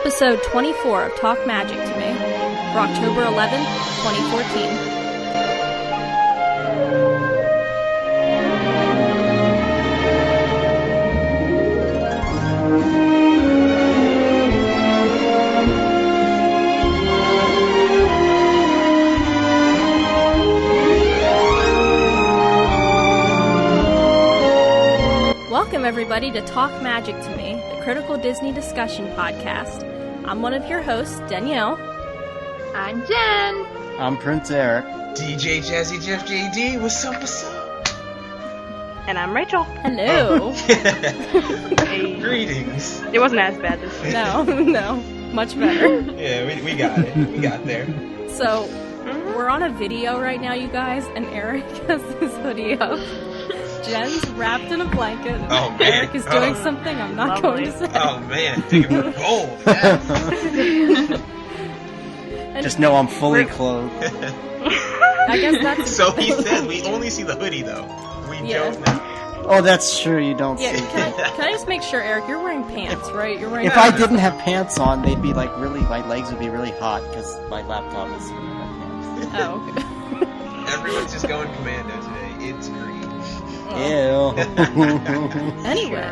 episode 24 of Talk Magic to Me for October 11th, 2014. Welcome everybody to Talk Magic to Me, the Critical Disney Discussion Podcast. I'm one of your hosts, Danielle. I'm Jen. I'm Prince Eric. DJ Jazzy Jeff JD, what's up, what's up? And I'm Rachel. Hello. Hey. Greetings. It wasn't as bad this time. No, much better. Yeah, we got it. We got there. So, we're on a video right now, you guys, and Eric has his hoodie up. Jen's wrapped in a blanket. Oh, man. Eric is doing something I'm not going to say. Oh, man. Take it for gold. Yes. Just know I'm fully clothed. I guess that's... So he said we only see the hoodie, though. We don't know. Oh, that's true. You don't Yeah, see. can I just make sure, Eric, you're wearing pants, right? You're wearing If I didn't have pants on, they'd be like really. My legs would be really hot because my laptop is in my pants. Oh, okay. Everyone's just going commando today. It's green. Ew. Anyway.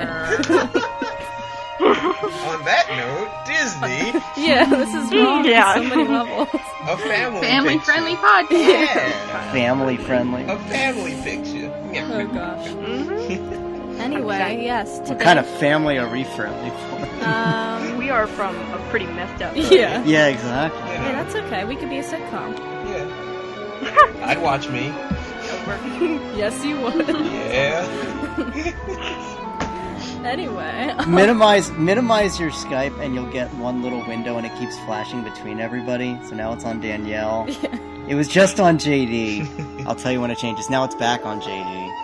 On that note, Disney. Yeah, this is wrong Yeah. on so many levels. A family Family-friendly picture. podcast. Yeah. Family friendly. A family picture. Oh gosh. Mm-hmm. Anyway, yes. Today, What kind of family are we friendly for? We are from a pretty messed up. Yeah. Yeah, exactly. Yeah, that's okay. We could be a sitcom. Yeah. I'd watch me. Yes, you would. Yeah. Anyway. Minimize your Skype, and you'll get one little window, and it keeps flashing between everybody. So now it's on Danielle. Yeah. It was just on JD. I'll tell you when it changes. Now it's back on JD.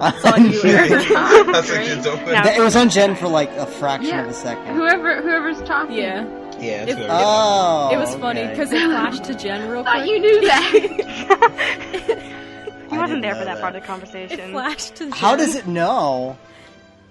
It's on you, Eric. That's a good open. Now- It was on Jen for like a fraction of a second. Whoever's talking. Yeah. Yeah, It- that's Oh, It was funny okay. because it flashed to Jen real Thought quick. you knew that. He I wasn't didn't there know for that that. part of the It conversation. flashed to Jen. How does it know?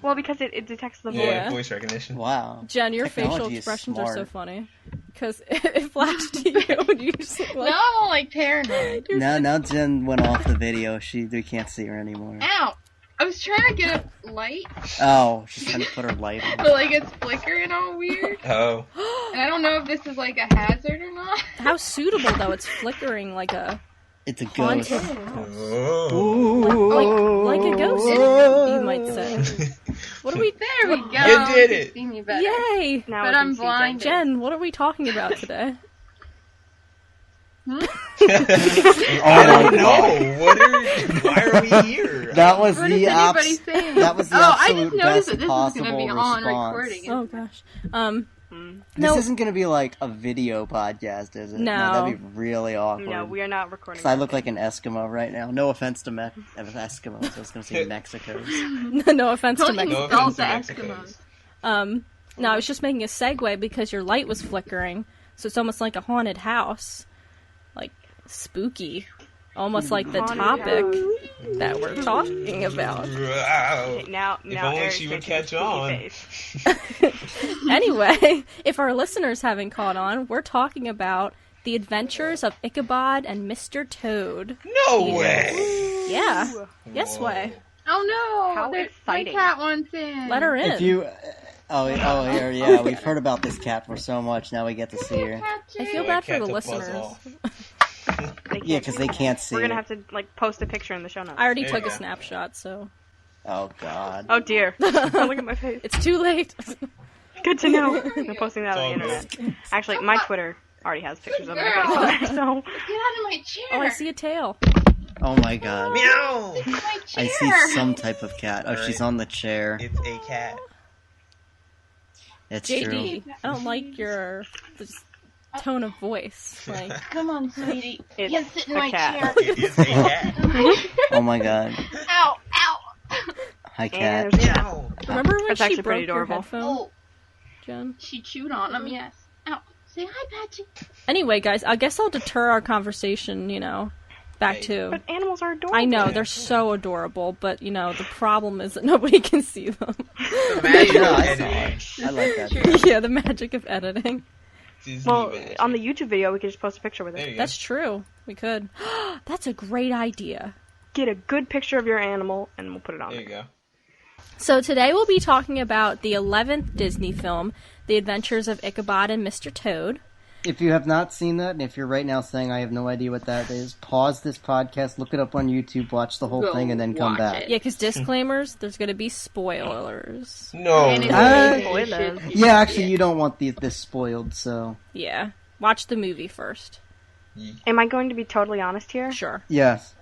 Well, because it detects the voice. Yeah, voice recognition. Wow. Jen, your facial Technology is expressions are so smart. funny. Because it flashed to you and you just look like... No, I'm like paranoid. Now Jen went off the video. We can't see her anymore. Ow! I was trying to get a light, Oh, she's trying to put her light on. but like it's flickering all weird. Oh. And I don't know if this is like a hazard or not. How suitable, though. It's flickering like a... It's a ghost. haunted... Oh. Like a ghost, you might say. What are we... There we go. You did it. See me better. Yay! Now But we I'm can see blind. Jen, what are we talking about today? I don't know. Why are we here? That was What the is anybody saying? That was the I absolute just noticed best that this is possible going to be on response. recording. Oh, gosh. This No. isn't going to be like a video podcast, is it? No. That'd be really awkward. No, we are not recording. 'Cause I look like an Eskimo right now. No offense to Eskimos. I was going to say Mexicans. No offense to Don't Mexico. insult the offense to Eskimos. No, I was just making a segue because your light was flickering, so it's almost like a haunted house. Like, spooky. Almost like the Haunted topic that we're talking about. Wow. Now, If only Eric's she would making a catch spooky on. face. Anyway, if our listeners haven't caught on, we're talking about the adventures of Ichabod and Mr. Toad. No way. Yeah. Yes Whoa. way. Oh no! How There's exciting. my cat wants in. Let her in. If you... here, yeah, we've heard about this cat for so much, now we get to see her. I feel Yeah, bad for cat the to buzz listeners. off. Yeah, because they can't see We're gonna it. have to post a picture in the show notes. I already There took you a go. snapshot, so Oh, God. Oh dear! Look at my face. it's too late. Good to know. I'm posting that It's on all the internet. Actually, my Twitter already has pictures of my face Girl. on there, so Get out of my chair! Oh, I see a tail. Oh, my God. Meow. It's my I chair. see some type of cat. Oh, Alright. she's on the chair. It's a cat. It's true. JD, I don't like your this tone of voice. Like, Come on, sweetie. it's You sit in a my cat. It is a cat. Oh, my God. Ow! Ow! Hi, And cat. there's a cat. Meow. remember when That's she actually broke pretty your adorable. headphone, Oh, Jen? she chewed on them. Yes. Ow! Say hi, Patsy. Anyway, guys, I guess I'll deter our conversation, back Hey. too. But animals are adorable. I know, they're so adorable, but, the problem is that nobody can see them. The magic Yeah, of I editing. saw it. I like that. Yeah, the magic of editing. Disney Well, magic. on the YouTube video, we could just post a picture with There it. you go. That's true. We could. That's a great idea. Get a good picture of your animal, and we'll put it on There you there. go. So today we'll be talking about the 11th Disney film, The Adventures of Ichabod and Mr. Toad. If you have not seen that, and if you're right now saying I have no idea what that is, pause this podcast, look it up on YouTube, watch the whole Go thing, and then come watch back. it. Yeah, because disclaimers, there's going to be spoilers. No. And it's Spoilers. Yeah, actually, you don't want this spoiled, so Yeah. Watch the movie first. Am I going to be totally honest here? Sure. yes.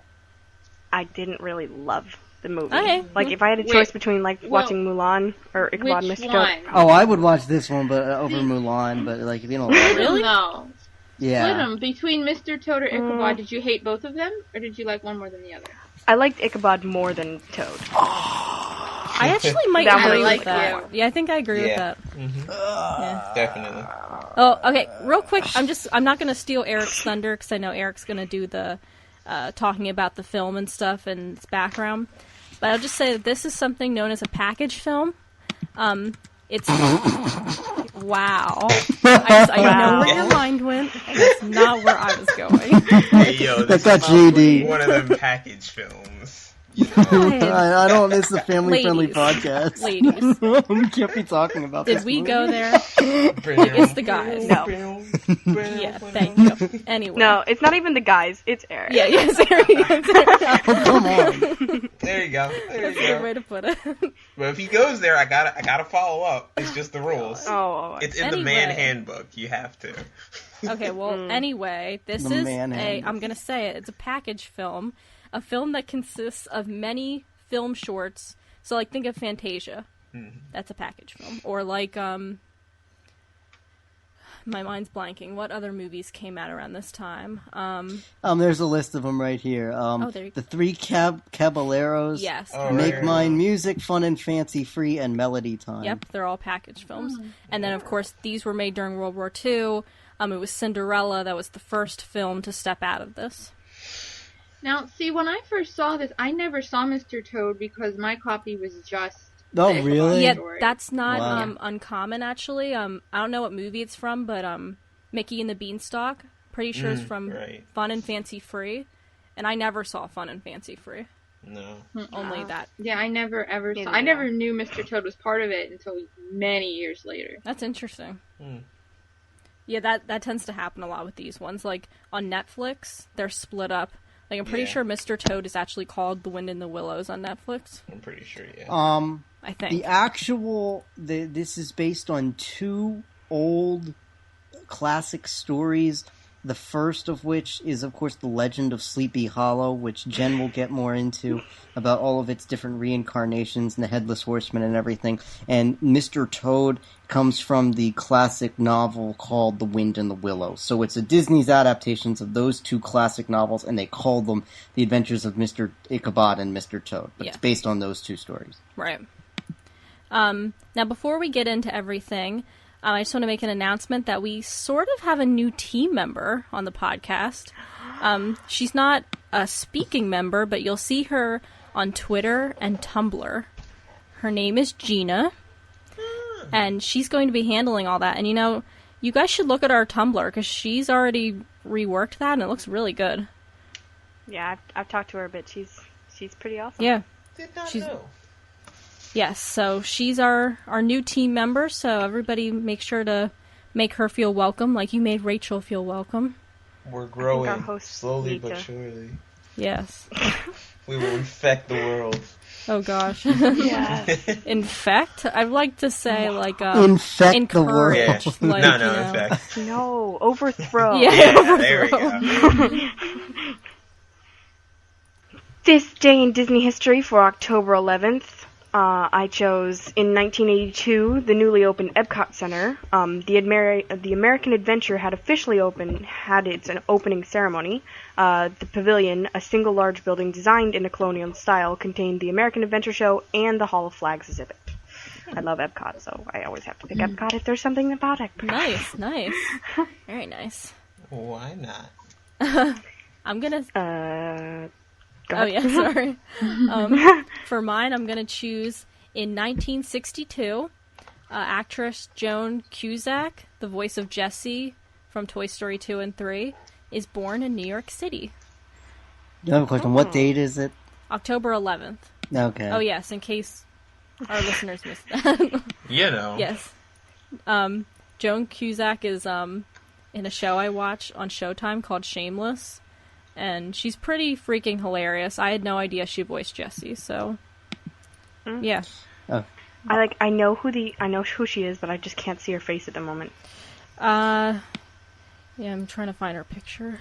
I didn't really love the movie. Okay. Like, if I had a Wait, choice between, like, well, watching Mulan or Ichabod and Which Mr. one? Toad. Oh, I would watch this one, but over Mulan. But like, if you don't, like it, Really? No. Split yeah. them. Between Mr. Toad or Ichabod, did you hate both of them? Or did you like one more than the other? I liked Ichabod more than Toad. I actually might That agree one- with that. Yeah, I think I agree with that. Yeah. Definitely. Oh, okay. Real quick, I'm not going to steal Eric's thunder because I know Eric's going to do the talking about the film and stuff and its background. But I'll just say that this is something known as a package film. It's wow. I know where your mind went. That's not where I was going. Hey, yo, this That got is JD. one of them package films. I don't. It's a family-friendly Ladies. podcast. Ladies, We can't be talking about did this we movie. go there? It's the guys. No. Yeah, thank you. Anyway. No, it's not even the guys. It's Eric. Yeah, yes, Eric. That's Oh, come on. There you go. There a you good go. way to put it. But if he goes there, I gotta follow up. It's just the rules. Oh, It's in the man Anyway. handbook. You have to. Okay, well, anyway, this The is man hand. I'm going to say it, it's a package film. A film that consists of many film shorts. So, like, think of Fantasia. That's a package film. Or, like, my mind's blanking. What other movies came out around this time? There's a list of them right here. there you The Three Caballeros. Yes. Oh, Make right. Mine Music, Fun and Fancy Free, and Melody Time. Yep, they're all package films. And then, of course, these were made during World War II. It was Cinderella that was the first film to step out of this. Now, see, when I first saw this, I never saw Mr. Toad because my copy was just... Oh, the Ichabod really? Yeah, story. that's not Wow. uncommon, actually. I don't know what movie it's from, but Mickey and the Beanstalk. Pretty sure it's from right. Fun and Fancy Free. And I never saw Fun and Fancy Free. No. Only that. Yeah, I never ever saw... Neither I did never I. knew Mr. Toad was part of it until many years later. That's interesting. Hmm. Yeah, that tends to happen a lot with these ones. Like, on Netflix, they're split up. Like, I'm pretty Yeah. sure Mr. Toad is actually called The Wind in the Willows on Netflix. I'm pretty sure, yeah. I think. The actual this is based on two old classic stories. The first of which is, of course, The Legend of Sleepy Hollow, which Jen will get more into, about all of its different reincarnations and the Headless Horseman and everything. And Mr. Toad comes from the classic novel called The Wind in the Willows. So it's a Disney's adaptations of those two classic novels, and they call them The Adventures of Mr. Ichabod and Mr. Toad. But Yeah. it's based on those two stories. Right. Now, before we get into everything, I just want to make an announcement that we sort of have a new team member on the podcast. She's not a speaking member, but you'll see her on Twitter and Tumblr. Her name is Gina, and she's going to be handling all that. And, you guys should look at our Tumblr, because she's already reworked that, and it looks really good. Yeah, I've talked to her a bit. She's pretty awesome. Yeah. Did not she's- know. Yes, so she's our new team member, so everybody make sure to make her feel welcome, like you made Rachel feel welcome. We're our growing hosts slowly need but to- surely. Yes. We will infect the world. Oh gosh. Yeah. Infect? I'd like to say like Infect the world. Yeah. encourage. No, Like, no, you know. infect. No, overthrow. Yeah. Yeah, there we go. This day in Disney history for October 11th, I chose, in 1982, the newly opened Epcot Center. The American Adventure had officially had its opening ceremony. The pavilion, a single large building designed in a colonial style, contained the American Adventure Show and the Hall of Flags exhibit. I love Epcot, so I always have to pick Epcot if there's something about Epcot. Nice. Very nice. Why not? I'm gonna. Go Oh ahead. yeah, sorry. For mine, I'm gonna choose in 1962. Actress Joan Cusack, the voice of Jessie from Toy Story 2 and 3, is born in New York City. I have a question. What date is it? October 11th. Okay. Oh yes, in case our listeners missed that. Yes. Joan Cusack is in a show I watch on Showtime called Shameless, and she's pretty freaking hilarious. I had no idea she voiced Jessie, so yeah. Oh. I know who she is, but I just can't see her face at the moment. Yeah, I'm trying to find her picture.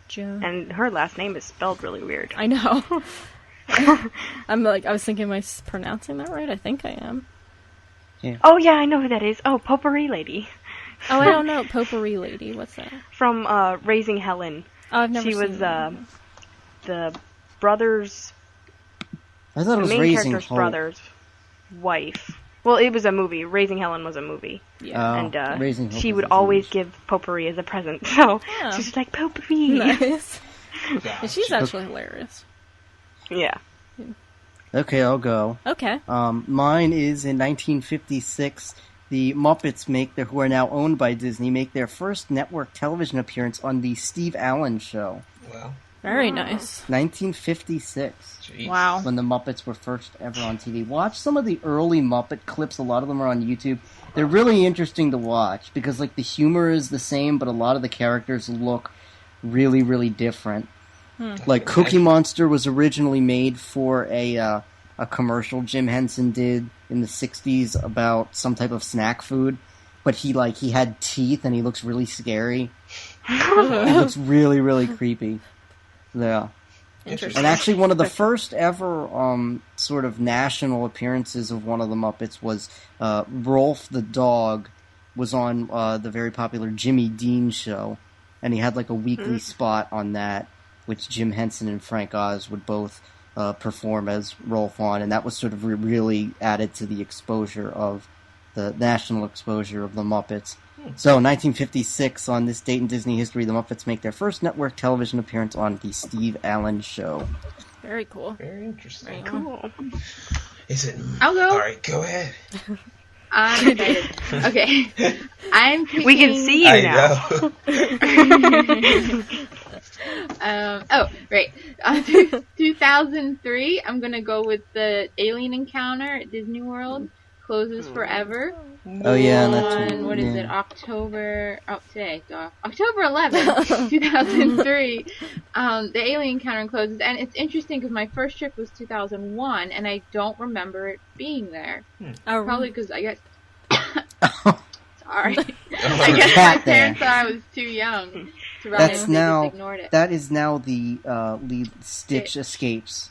Joan. And her last name is spelled really weird. I know. I was thinking, am I pronouncing that right? I think I am. Yeah. Oh yeah, I know who that is. Oh, Potpourri Lady. Oh, I don't know. Potpourri Lady. What's that? From Raising Helen. Oh, I've never She seen was that. the brother's, I thought it the was main Raising character's Hope. brother's wife. Well, it was a movie. Raising Helen was a movie. Yeah. And Raising Hope she was would a always movie. give potpourri as a present. So Oh. she's just like, potpourri. Nice. Gotcha. And she's actually hilarious. Yeah. Okay, I'll go. Okay. Mine is in 1956. The Muppets who are now owned by Disney, make their first network television appearance on the Steve Allen Show. Well, Very nice. 1956. geez. Wow. When the Muppets were first ever on TV. Watch some of the early Muppet clips. A lot of them are on YouTube. They're really interesting to watch because, like, the humor is the same, but a lot of the characters look really, really different. Like, Cookie Monster was originally made for a commercial Jim Henson did in the 60s about some type of snack food, but he had teeth and he looks really scary. He looks really, really creepy. Yeah. Interesting. And actually, one of the first ever sort of national appearances of one of the Muppets was Rolf the dog was on the very popular Jimmy Dean show, and he had like a weekly spot on that, which Jim Henson and Frank Oz would both perform as Rolf on, and that was sort of really added to the exposure of the national exposure of the Muppets. So, 1956, on this date in Disney history, the Muppets make their first network television appearance on the Steve Allen Show. Very cool. Very interesting. Cool. Is it? I'll go. All right, go ahead. I'm excited. Okay. I'm picking... We can see you I now. know. Oh, right. 2003, I'm going to go with the alien encounter at Disney World. Closes forever. Oh, yeah, and that's On, what is it, October 11th, 2003, the alien encounter closes, and it's interesting because my first trip was 2001, and I don't remember it being there. Oh, Probably because I guess... Sorry. Oh, I guess my parents thought I was too young to ride it, That's and they now just ignored it. that is now the lead Stitch Escapes.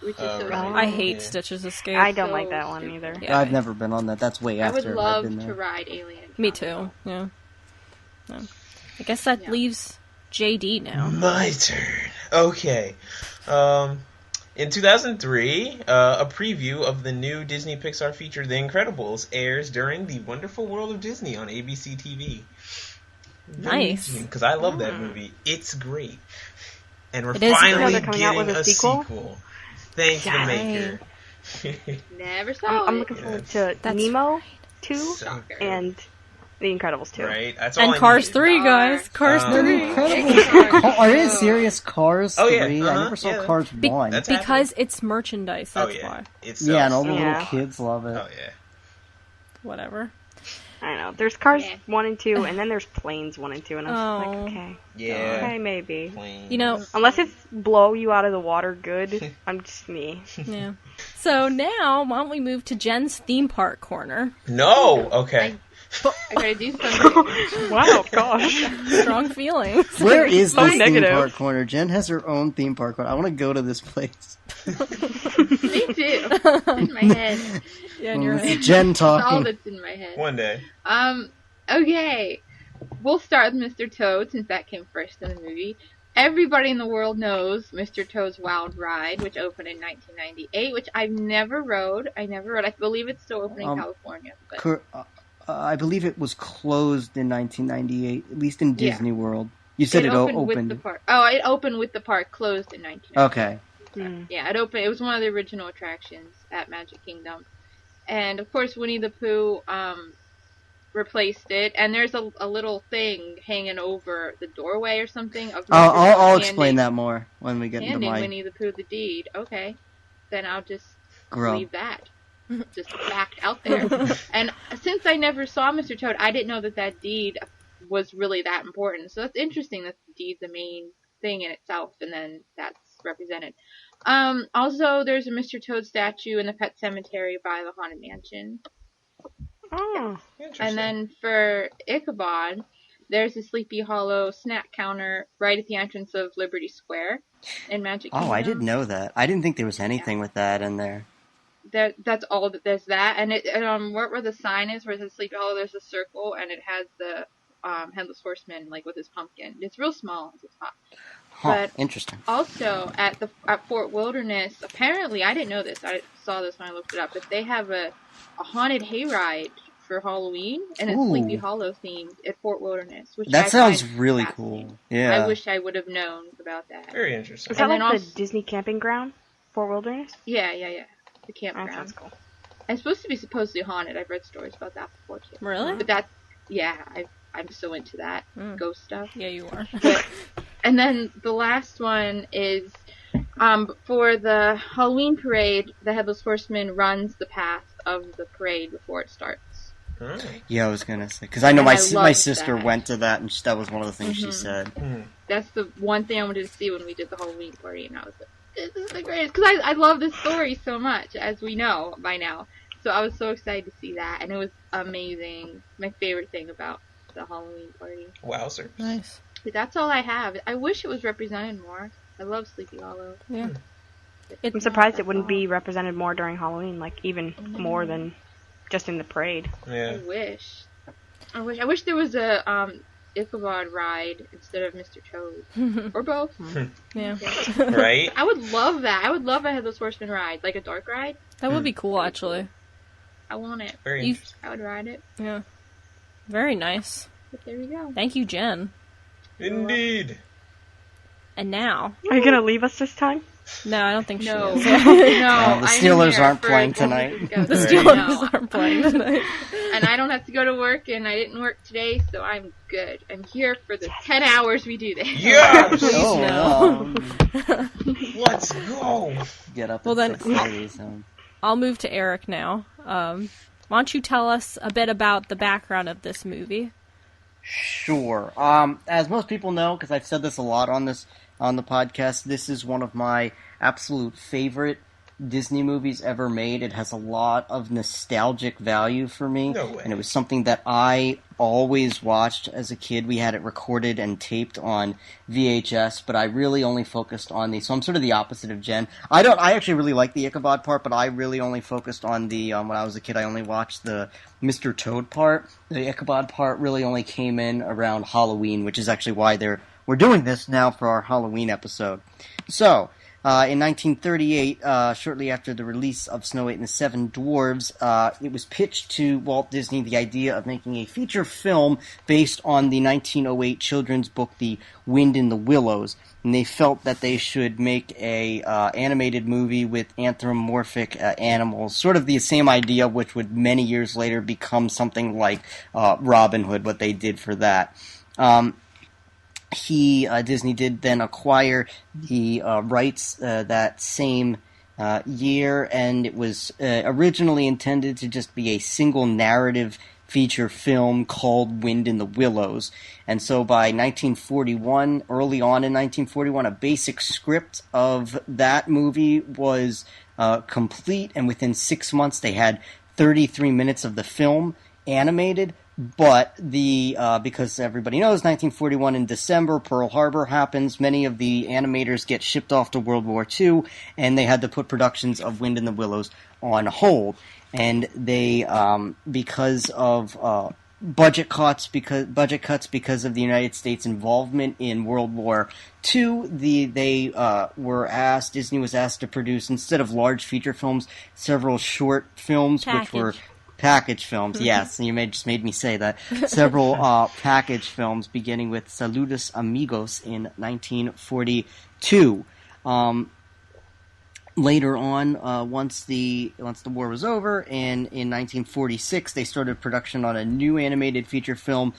Which is so right. stupid. I hate Yeah. Stitch's Escape. I don't So like that one stupid. either. Yeah. I've never been on that. That's way I after would I've love been to there. ride Alien Encounter. Me too. Yeah. No. I guess that leaves JD now. My turn. Okay. In 2003, a preview of the new Disney Pixar feature The Incredibles airs during The Wonderful World of Disney on ABC TV. Nice. Because I love that movie. It's great. And we're It is finally great. They're coming out getting with a a sequel? sequel. Thanks, the Yay. maker. Never saw I'm it. looking forward to That's Nemo 2 So good. and The Incredibles 2. Right? That's all And I Cars needed. 3, guys. Cars Um, 3. Are you serious? Cars Oh, yeah, 3? I never saw yeah. Cars 1. That's Because it's merchandise, Oh, that's yeah. why. It's Yeah, and all the Yeah. little kids love it. Oh, yeah. Whatever. I know. There's Cars Yeah. 1 and 2, and then there's Planes 1 and 2, and I'm just Oh. like, okay. Yeah. Okay, maybe. Planes. You know, Unless it's blow you out of the water good, I'm just me. yeah. So now, why don't we move to Jen's theme park corner? No! Okay. I gotta do something. Wow, gosh. Strong feelings. Where is So this negative. theme park corner? Jen has her own theme park corner. I want to go to this place. Me too. In my head. Yeah, and you're This right. is Jen It's all talking. that's in my head. One day. Okay. We'll start with Mr. Toad since that came first in the movie. Everybody in the world knows Mr. Toad's Wild Ride, which opened in 1998, which I've never rode. I believe it's still open in California. But I believe it was closed in 1998, at least in Yeah. Disney World. You said it opened with the park. Oh, it opened with the park closed in 1990. Okay. Yeah, it opened. It was one of the original attractions at Magic Kingdom, and of course Winnie the Pooh replaced it. And there's a little thing hanging over the doorway or something. Of I'll explain that more when we get into my Winnie the Pooh the deed. Okay, then I'll just Grub. leave that just backed out there. And since I never saw Mr. Toad, I didn't know that deed was really that important. So that's interesting that the deed's the main thing in itself, and then that's represented. Also, there's a Mr. Toad statue in the Pet Cemetery by the Haunted Mansion. Oh, And then for Ichabod, there's a Sleepy Hollow snack counter right at the entrance of Liberty Square in Magic Kingdom. Oh, I didn't know that. I didn't think there was anything with that in there. That's all that there's that, and where the sign is, where it says Sleepy Hollow, there's a circle, and it has the Headless Horseman like with his pumpkin. It's real small at the top. Huh, But interesting. also at Fort Wilderness, apparently I didn't know this. I saw this when I looked it up. But they have a haunted hayride for Halloween, and it's Sleepy Hollow themed at Fort Wilderness. Which That I sounds find really fascinating. cool. Yeah. I wish I would have known about that. Very interesting. is that And like then the Disney camping ground, Fort Wilderness? Yeah. The That campground. sounds cool. It's supposed to be supposedly haunted. I've read stories about that before too. Really? But that's I'm so into that ghost stuff. Yeah, you are. And then the last one is for the Halloween parade, the Headless Horseman runs the path of the parade before it starts. Yeah, I was gonna say, because I know And my I sister loved that. went to that, and that was one of the things she said. That's the one thing I wanted to see when we did the Halloween party, and I was like, this is the greatest, because I love this story so much, as we know by now. So I was so excited to see that, and it was amazing. My favorite thing about the Halloween party. Wowzer. Nice. But that's all I have. I wish it was represented more. I love Sleepy Hollow. Yeah. I'm surprised it wouldn't be represented more during Halloween, like even more than just in the parade. Yeah. I wish there was a Ichabod ride instead of Mr. Toad. Or both. Yeah. Right? I would love that. I would love a Headless Horseman ride. Like a dark ride. That would be cool, actually. I want it. Very interesting. I would ride it. Yeah. Very nice. But there we go. Thank you, Jen. Indeed. And now... Are you gonna leave us this time? No, I don't think she No. is. No. The Steelers I'm here aren't for playing as long as tonight. it goes. The Right. Steelers aren't playing tonight. And I don't have to go to work, and I didn't work today, so I'm good. I'm here for the 10 hours we do this. Yes! Oh, no. Let's go! Get up Well, at then- 6:30, so... I'll move to Eric now. Why don't you tell us a bit about the background of this movie? Sure. As most people know, because I've said this a lot on the podcast, this is one of my absolute favorite Disney movies ever made. It has a lot of nostalgic value for me. No way. And it was something that I always watched as a kid. We had it recorded and taped on VHS, but I really only focused on the... So I'm sort of the opposite of Jen. I actually really like the Ichabod part, but I really only focused on the... when I was a kid, I only watched the Mr. Toad part. The Ichabod part really only came in around Halloween, which is actually why we're doing this now for our Halloween episode. So... in 1938, shortly after the release of Snow White and the Seven Dwarfs, it was pitched to Walt Disney the idea of making a feature film based on the 1908 children's book, The Wind in the Willows. And they felt that they should make a animated movie with anthropomorphic animals, sort of the same idea, which would many years later become something like Robin Hood, what they did for that. Disney did then acquire the rights that same year, and it was originally intended to just be a single narrative feature film called Wind in the Willows. And so by 1941, early on in 1941, a basic script of that movie was complete, and within 6 months they had 33 minutes of the film animated. But because everybody knows 1941 in December, Pearl Harbor happens, many of the animators get shipped off to World War II, and they had to put productions of Wind in the Willows on hold. And they, because of budget cuts because of the United States involvement in World War II, Disney was asked to produce, instead of large feature films, several short films, which were package films. Yes, you just made me say that. Several package films, beginning with Saludos Amigos in 1942. Later on, once the war was over, and in 1946, they started production on a new animated feature film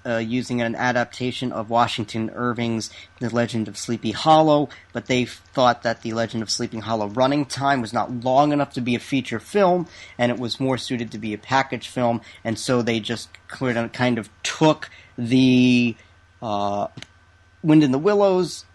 using an adaptation of Washington Irving's The Legend of Sleepy Hollow, but they thought that The Legend of Sleepy Hollow running time was not long enough to be a feature film, and it was more suited to be a package film, and so they just kind of took the Wind in the Willows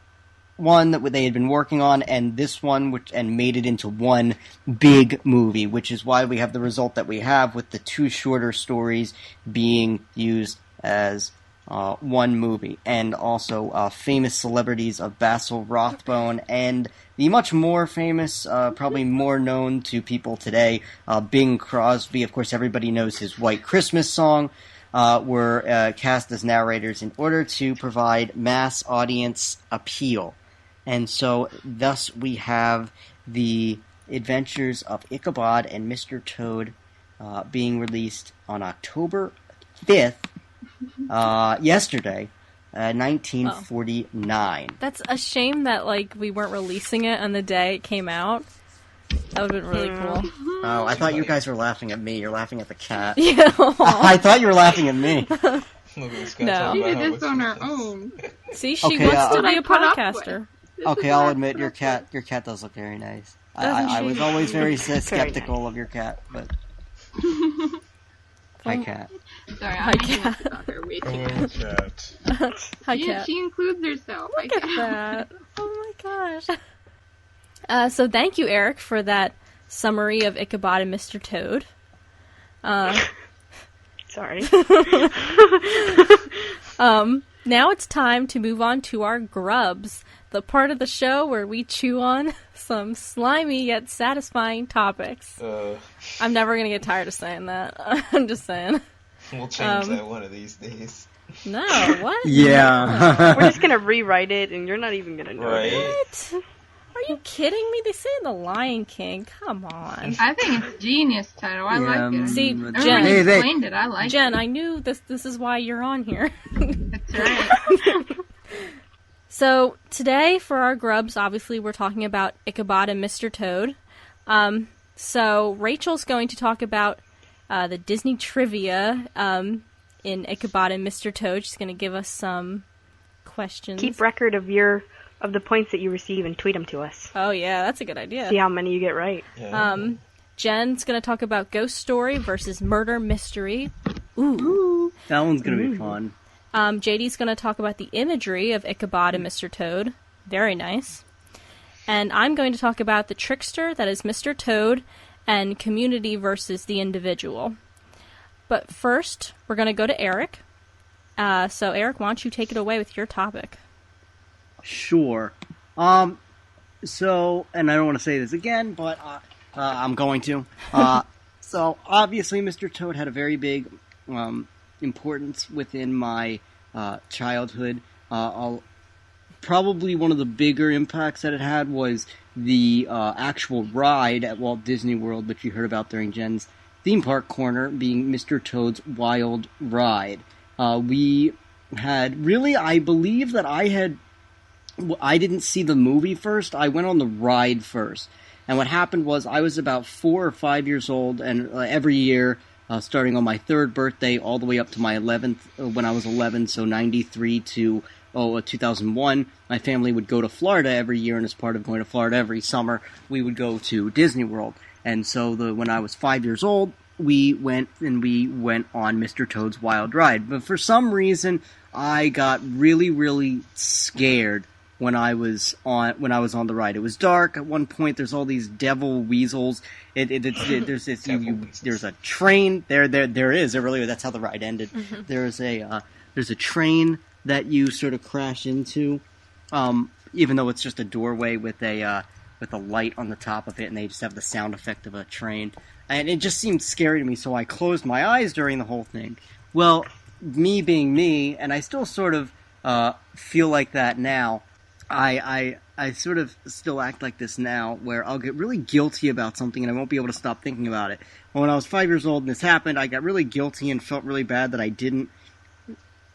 one that they had been working on, and this one, and made it into one big movie, which is why we have the result that we have, with the two shorter stories being used as one movie. And also famous celebrities of Basil Rathbone and the much more famous, probably more known to people today, Bing Crosby. Of course, everybody knows his White Christmas song. Were cast as narrators in order to provide mass audience appeal. And so, thus, we have the Adventures of Ichabod and Mr. Toad being released on October 5th, yesterday, 1949. That's a shame that, we weren't releasing it on the day it came out. That would have been really cool. Oh, I thought you guys were laughing at me. You're laughing at the cat. Yeah. I thought you were laughing at me. No. She did this on her own. See, she wants to be a podcaster. Okay, I'll admit your cat does look very nice. I was always very skeptical of your cat, but hi, cat. Sorry, Hi, cat. About her way too Oh, much. cat. Hi, cat. She includes herself. Look at that. Oh my gosh. So thank you, Eric, for that summary of Ichabod and Mr. Toad. Sorry. Now it's time to move on to our Grubs, the part of the show where we chew on some slimy yet satisfying topics. I'm never going to get tired of saying that. I'm just saying. We'll change that one of these days. No, what? Yeah. We're just gonna rewrite it, and you're not even gonna know. Right. What? Are you kidding me? They say in The Lion King. Come on. I think it's a genius title. I like it. See, Everybody Jen. explained it. I like Jen, it. I knew this is why you're on here. That's right. So, today, for our Grubs, obviously, we're talking about Ichabod and Mr. Toad. So, Rachel's going to talk about the Disney trivia in Ichabod and Mr. Toad. She's going to give us some questions. Keep record of the points that you receive and tweet them to us. Oh, yeah, that's a good idea. See how many you get right. Yeah. Jen's going to talk about Ghost Story versus Murder Mystery. Ooh. That one's going to be fun. JD's going to talk about the imagery of Ichabod and Mr. Toad. Very nice. And I'm going to talk about the trickster that is Mr. Toad and community versus the individual. But first, we're going to go to Eric. So, Eric, why don't you take it away with your topic? Sure. So, and I don't want to say this again, but I'm going to. So, obviously, Mr. Toad had a very big importance within my childhood. Probably one of the bigger impacts that it had was the actual ride at Walt Disney World, which you heard about during Jen's theme park corner, being Mr. Toad's Wild Ride. We had really, I believe that I didn't see the movie first. I went on the ride first. And what happened was I was about 4 or 5 years old, and every year, starting on my 3rd birthday all the way up to my 11th, when I was 11, so 93 to 2001, my family would go to Florida every year, and as part of going to Florida every summer, we would go to Disney World. And so when I was 5 years old, we went on Mr. Toad's Wild Ride. But for some reason, I got really, really scared when I was on the ride. It was dark at one point. There's all these devil weasels. There's this. There's a train. There is. There really. That's how the ride ended. Mm-hmm. There's a train that you sort of crash into, even though it's just a doorway with a light on the top of it, and they just have the sound effect of a train. And it just seemed scary to me, so I closed my eyes during the whole thing. Well, me being me, and I still sort of feel like that now, I sort of still act like this now, where I'll get really guilty about something and I won't be able to stop thinking about it. When I was 5 years old and this happened, I got really guilty and felt really bad that I didn't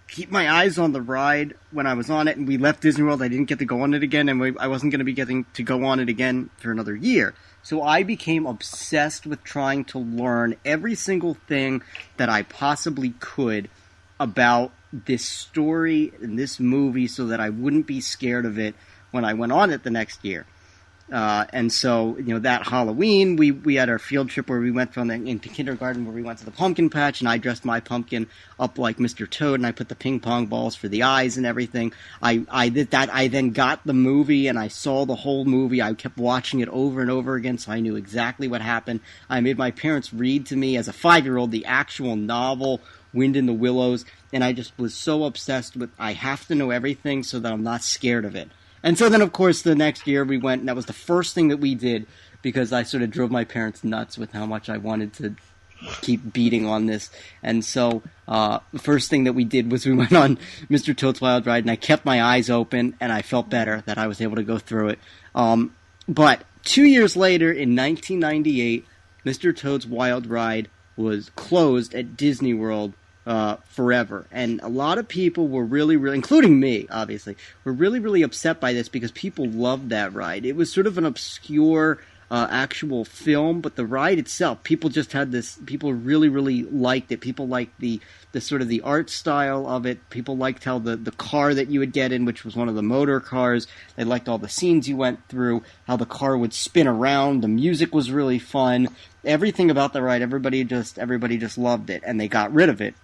keep my eyes on the ride when I was on it, and we left Disney World. I didn't get to go on it again, and I wasn't going to be getting to go on it again for another year. So I became obsessed with trying to learn every single thing that I possibly could about this story and this movie so that I wouldn't be scared of it when I went on it the next year. And so, that Halloween, we had our field trip where we went into kindergarten, where we went to the pumpkin patch, and I dressed my pumpkin up like Mr. Toad, and I put the ping pong balls for the eyes and everything. I did that. I then got the movie, and I saw the whole movie. I kept watching it over and over again, so I knew exactly what happened. I made my parents read to me, as a 5-year-old, the actual novel, Wind in the Willows, and I just was so obsessed with, I have to know everything so that I'm not scared of it. And so then, of course, the next year we went, and that was the first thing that we did, because I sort of drove my parents nuts with how much I wanted to keep beating on this. And so the first thing that we did was we went on Mr. Toad's Wild Ride, and I kept my eyes open, and I felt better that I was able to go through it. But 2 years later, in 1998, Mr. Toad's Wild Ride was closed at Disney World forever. And a lot of people were really, including me, obviously, were really, really upset by this because people loved that ride. It was sort of an obscure actual film, but the ride itself, people just had this, people really, really liked it. People liked the sort of the art style of it. People liked how the car that you would get in, which was one of the motor cars, they liked all the scenes you went through, how the car would spin around, the music was really fun. Everything about the ride, everybody just loved it, and they got rid of it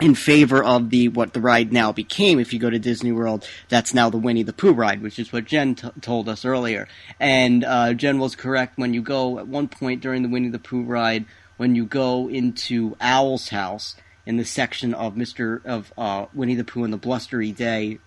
in favor of what the ride now became. If you go to Disney World, that's now the Winnie the Pooh ride, which is what Jen told us earlier. And Jen was correct. When you go, at one point during the Winnie the Pooh ride, when you go into Owl's house in the section of Winnie the Pooh and the Blustery Day,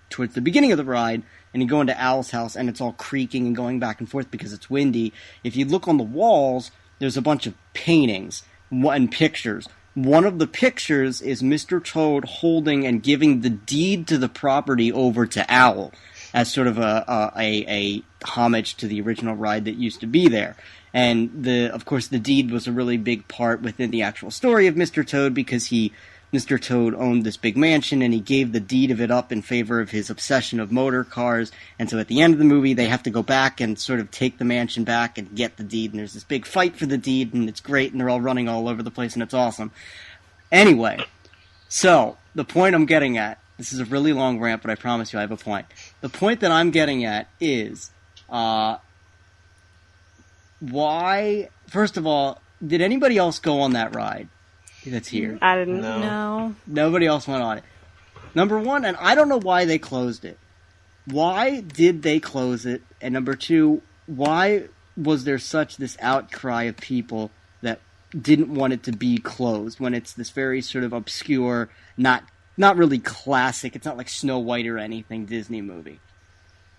towards the beginning of the ride, and you go into Owl's house, and it's all creaking and going back and forth because it's windy. If you look on the walls, there's a bunch of paintings and pictures. One of the pictures is Mr. Toad holding and giving the deed to the property over to Owl as sort of a homage to the original ride that used to be there. And of course the deed was a really big part within the actual story of Mr. Toad, because Mr. Toad owned this big mansion, and he gave the deed of it up in favor of his obsession of motor cars. And so at the end of the movie, they have to go back and sort of take the mansion back and get the deed. And there's this big fight for the deed, and it's great, and they're all running all over the place, and it's awesome. Anyway, so the point I'm getting at, this is a really long rant, but I promise you I have a point. The point that I'm getting at is, why, first of all, did anybody else go on that ride that's here? I didn't. No. Nobody else went on it. Number one, and I don't know why they closed it. Why did they close it? And number two, why was there such this outcry of people that didn't want it to be closed when it's this very sort of obscure, not really classic, it's not like Snow White or anything, Disney movie?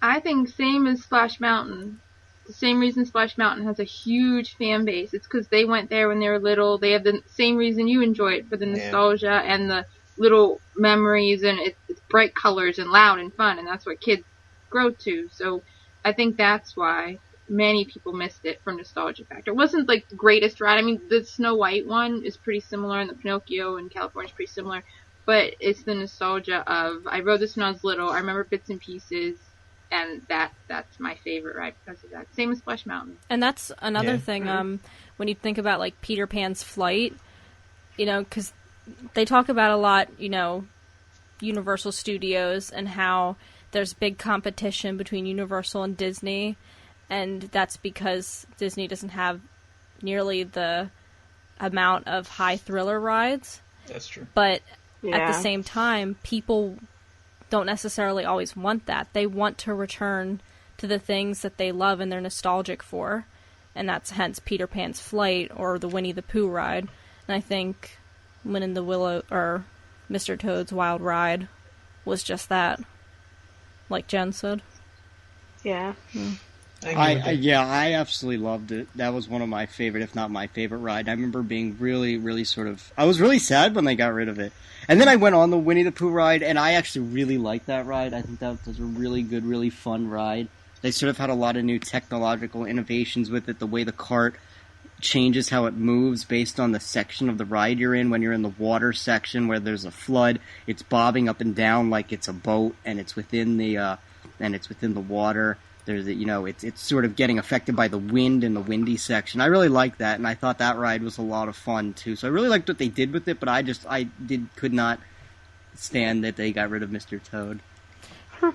I think same as Splash Mountain. The same reason Splash Mountain has a huge fan base. It's because they went there when they were little. They have the same reason you enjoy it, for the nostalgia and the little memories, and it's bright colors and loud and fun, and that's what kids grow to. So I think that's why many people missed it for nostalgia factor. It wasn't like the greatest ride. I mean, the Snow White one is pretty similar, and the Pinocchio in California is pretty similar, but it's the nostalgia of, I rode this when I was little, I remember bits and pieces, and that's my favorite ride because of that. Same as Splash Mountain. And that's another thing, when you think about, like, Peter Pan's flight, because they talk about a lot, Universal Studios, and how there's big competition between Universal and Disney, and that's because Disney doesn't have nearly the amount of high thriller rides. That's true. But at the same time, people don't necessarily always want that. They want to return to the things that they love and they're nostalgic for, and that's hence Peter Pan's flight or the Winnie the Pooh ride. And I think Winnie the Willow or Mr. Toad's Wild Ride was just that, like Jen said. Yeah. I absolutely loved it. That was one of my favorite, if not my favorite ride. I remember being really, really I was really sad when they got rid of it. And then I went on the Winnie the Pooh ride, and I actually really liked that ride. I think that was a really good, really fun ride. They sort of had a lot of new technological innovations with it. The way the cart changes how it moves based on the section of the ride you're in. When you're in the water section where there's a flood, it's bobbing up and down like it's a boat, and it's within the water. There's it's sort of getting affected by the wind in the windy section. I really liked that, and I thought that ride was a lot of fun too. So I really liked what they did with it, but I could not stand that they got rid of Mr. Toad.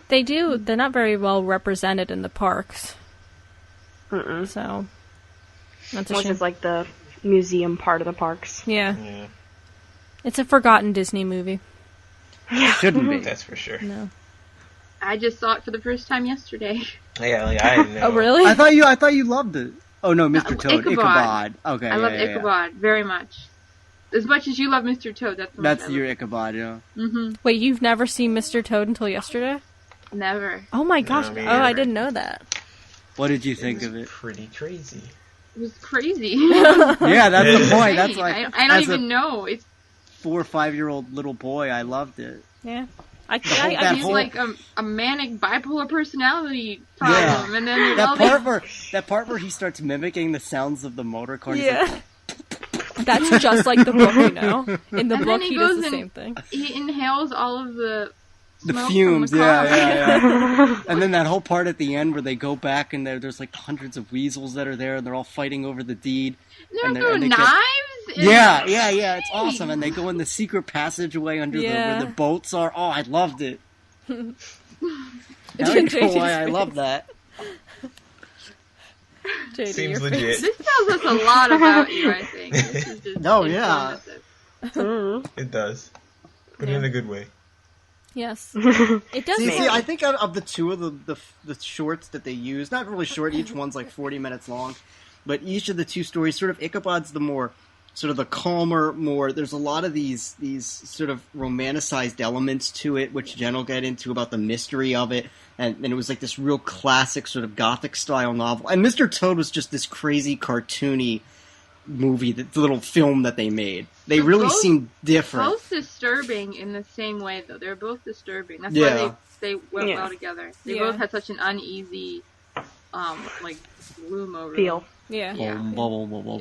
They do. They're not very well represented in the parks. Mm-mm. So that's a Which shame. is like the museum part of the parks. Yeah. It's a forgotten Disney movie. Shouldn't be. That's for sure. No. I just saw it for the first time yesterday. Yeah, like, I didn't know. Oh, really? I thought you loved it. Oh no, Mr. Toad, Ichabod. Okay, I love Ichabod very much. As much as you love Mr. Toad, That's your Ichabod, yeah. Mm-hmm. Wait, you've never seen Mr. Toad until yesterday? Never. Oh my gosh! me Oh, I either. didn't know that. What did you It think was of it? pretty crazy. It was crazy. Yeah, that's the point. That's Insane. why. I don't as even know. It's 4 or 5 year old little boy, I loved it. Yeah. that he's whole- like a manic bipolar personality problem, and then there's all That part where he starts mimicking the sounds of the motor car. And he's Yeah. like, That's just like the book, you know? In the And book, then he he does goes the and- same thing. he inhales all of the smoke fumes, from the car. yeah. And then that whole part at the end where they go back and there's like hundreds of weasels that are there and they're all fighting over the deed. There And are they're- no and they get- knives. Yeah, it's awesome. And they go in the secret passageway under Yeah. where the boats are. Oh, I loved it. Now JJ's you know why I face. love that. JD, Seems your legit. This tells us a lot about you, I think. This is just Oh, yeah. informative. It does. But Yeah. in a good way. Yes. It does. See, I think of the two of the shorts that they use, not really short, each one's like 40 minutes long, but each of the two stories, sort of Ichabod's the more, sort of the calmer, more, there's a lot of these sort of romanticized elements to it, which Jen will get into about the mystery of it, and it was like this real classic sort of gothic style novel, and Mr. Toad was just this crazy cartoony movie, the little film that they made. They They're really both- seemed different. Both disturbing in the same way, though. They're both disturbing. That's Yeah. why they went Yeah. well together. They Yeah. both had such an uneasy, like, gloom over Feel. them. Yeah. Yeah.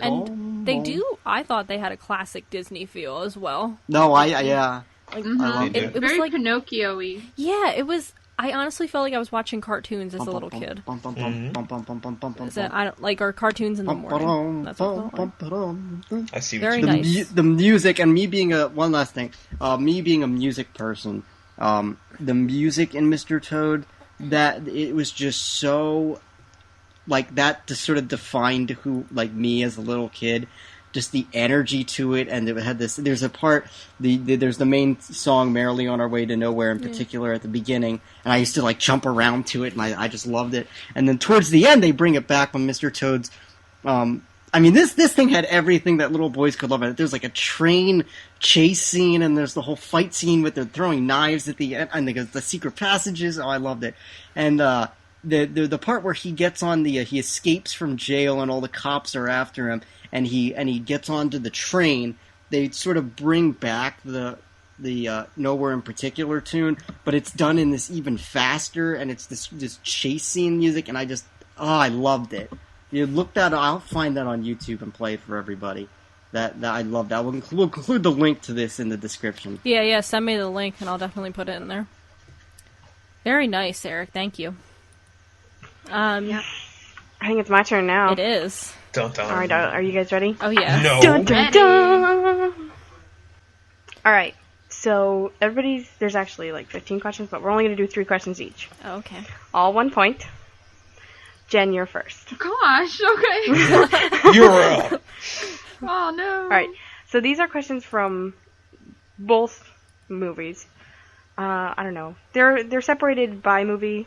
And they do. I thought they had a classic Disney feel as well. No, yeah. Like, Mhm. I loved They it. do. it was Very like, Pinocchio-y. yeah, it was. I honestly felt like I was watching cartoons as a little kid. Is it, I don't like our cartoons in the morning. That's what it felt like. I see what Very you mean. nice. The music, and me being one last thing, me being a music person, the music in Mr. Toad, that it was just so, like, that just sort of defined who, like, me as a little kid. Just the energy to it, and it had this. There's a part. There's the main song "Merrily on Our Way to Nowhere" in particular at the beginning, and I used to like jump around to it, and I just loved it. And then towards the end, they bring it back when Mr. Toad's. I mean, this thing had everything that little boys could love in it. There's like a train chase scene, and there's the whole fight scene with the throwing knives at the end, and the secret passages. Oh, I loved it. And the part where he gets on he escapes from jail, and all the cops are after him. And he gets onto the train. They sort of bring back the Nowhere in Particular tune, but it's done in this even faster, and it's this chase scene music, and I loved it. You look that, I'll find that on YouTube and play it for everybody. That I love that. We'll include the link to this in the description. Yeah. Send me the link, and I'll definitely put it in there. Very nice, Eric. Thank you. I think it's my turn now. It is. Don't tell All right, me. are you guys ready? Oh yeah. No. Dun, dun, Ready. dun. All right. So there's actually like 15 questions, but we're only going to do 3 questions each. Oh, okay. All 1 point. Jen, you're first. Gosh, okay. You're up. Oh, no. All right. So these are questions from both movies. I don't know. They're separated by movie.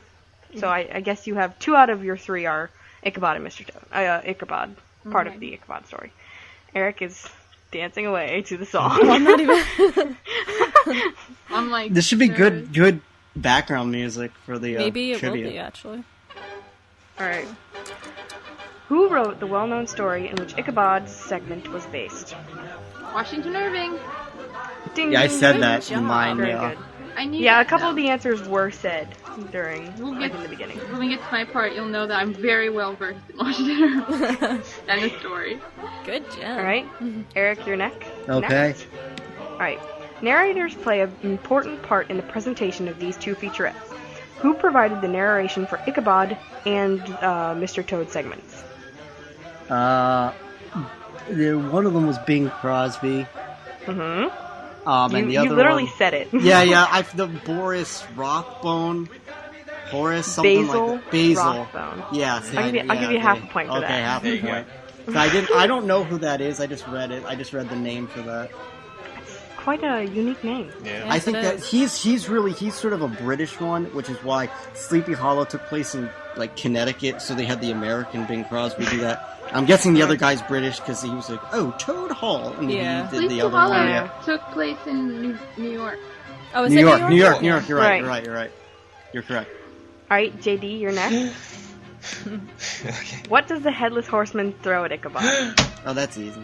So I guess you have 2 out of your 3 are Ichabod and Mr. Toad. Ichabod, part of the Ichabod story. Eric is dancing away to the song. I'm not even. I'm like, This should be nervous. good background music for the Maybe it will trivia. be actually. Alright. Who wrote the well-known story in which Ichabod's segment was based? Washington Irving. Ding, Yeah, I ding, said ding. that in mine. Very Yeah. good. I knew Yeah, a that, couple though. of the answers were said during, We'll like, get- in the beginning. When we get to my part, you'll know that I'm very well versed in Washington Irving and the story. Good job. Alright, Eric, you're Okay. next. Alright, narrators play an important part in the presentation of these two featurettes. Who provided the narration for Ichabod and Mr. Toad segments? One of them was Bing Crosby. Mm-hmm. And the other you literally one, said it. yeah. The Boris Rothbone, Horace, something Basil like that. Basil. Rothbone. Yeah. See, I'll give you half a point for okay, that. half There a you go. point. So I don't know who that is. I just read it. I just read the name for that. Quite a unique name. Yeah. I Yes, think it that is. he's sort of a British one, which is why Sleepy Hollow took place in like Connecticut, so they had the American Bing Crosby do that. I'm guessing the other guy's British because he was like, "Oh, Toad Hall," and Yeah. he did the Sleepy other Hollow one. Yeah. took place in New York. Oh, is New it York, New York. Yeah. You're right. You're right. You're correct. Alright, JD, you're next. Okay. What does the Headless Horseman throw at Ichabod? Oh, that's easy.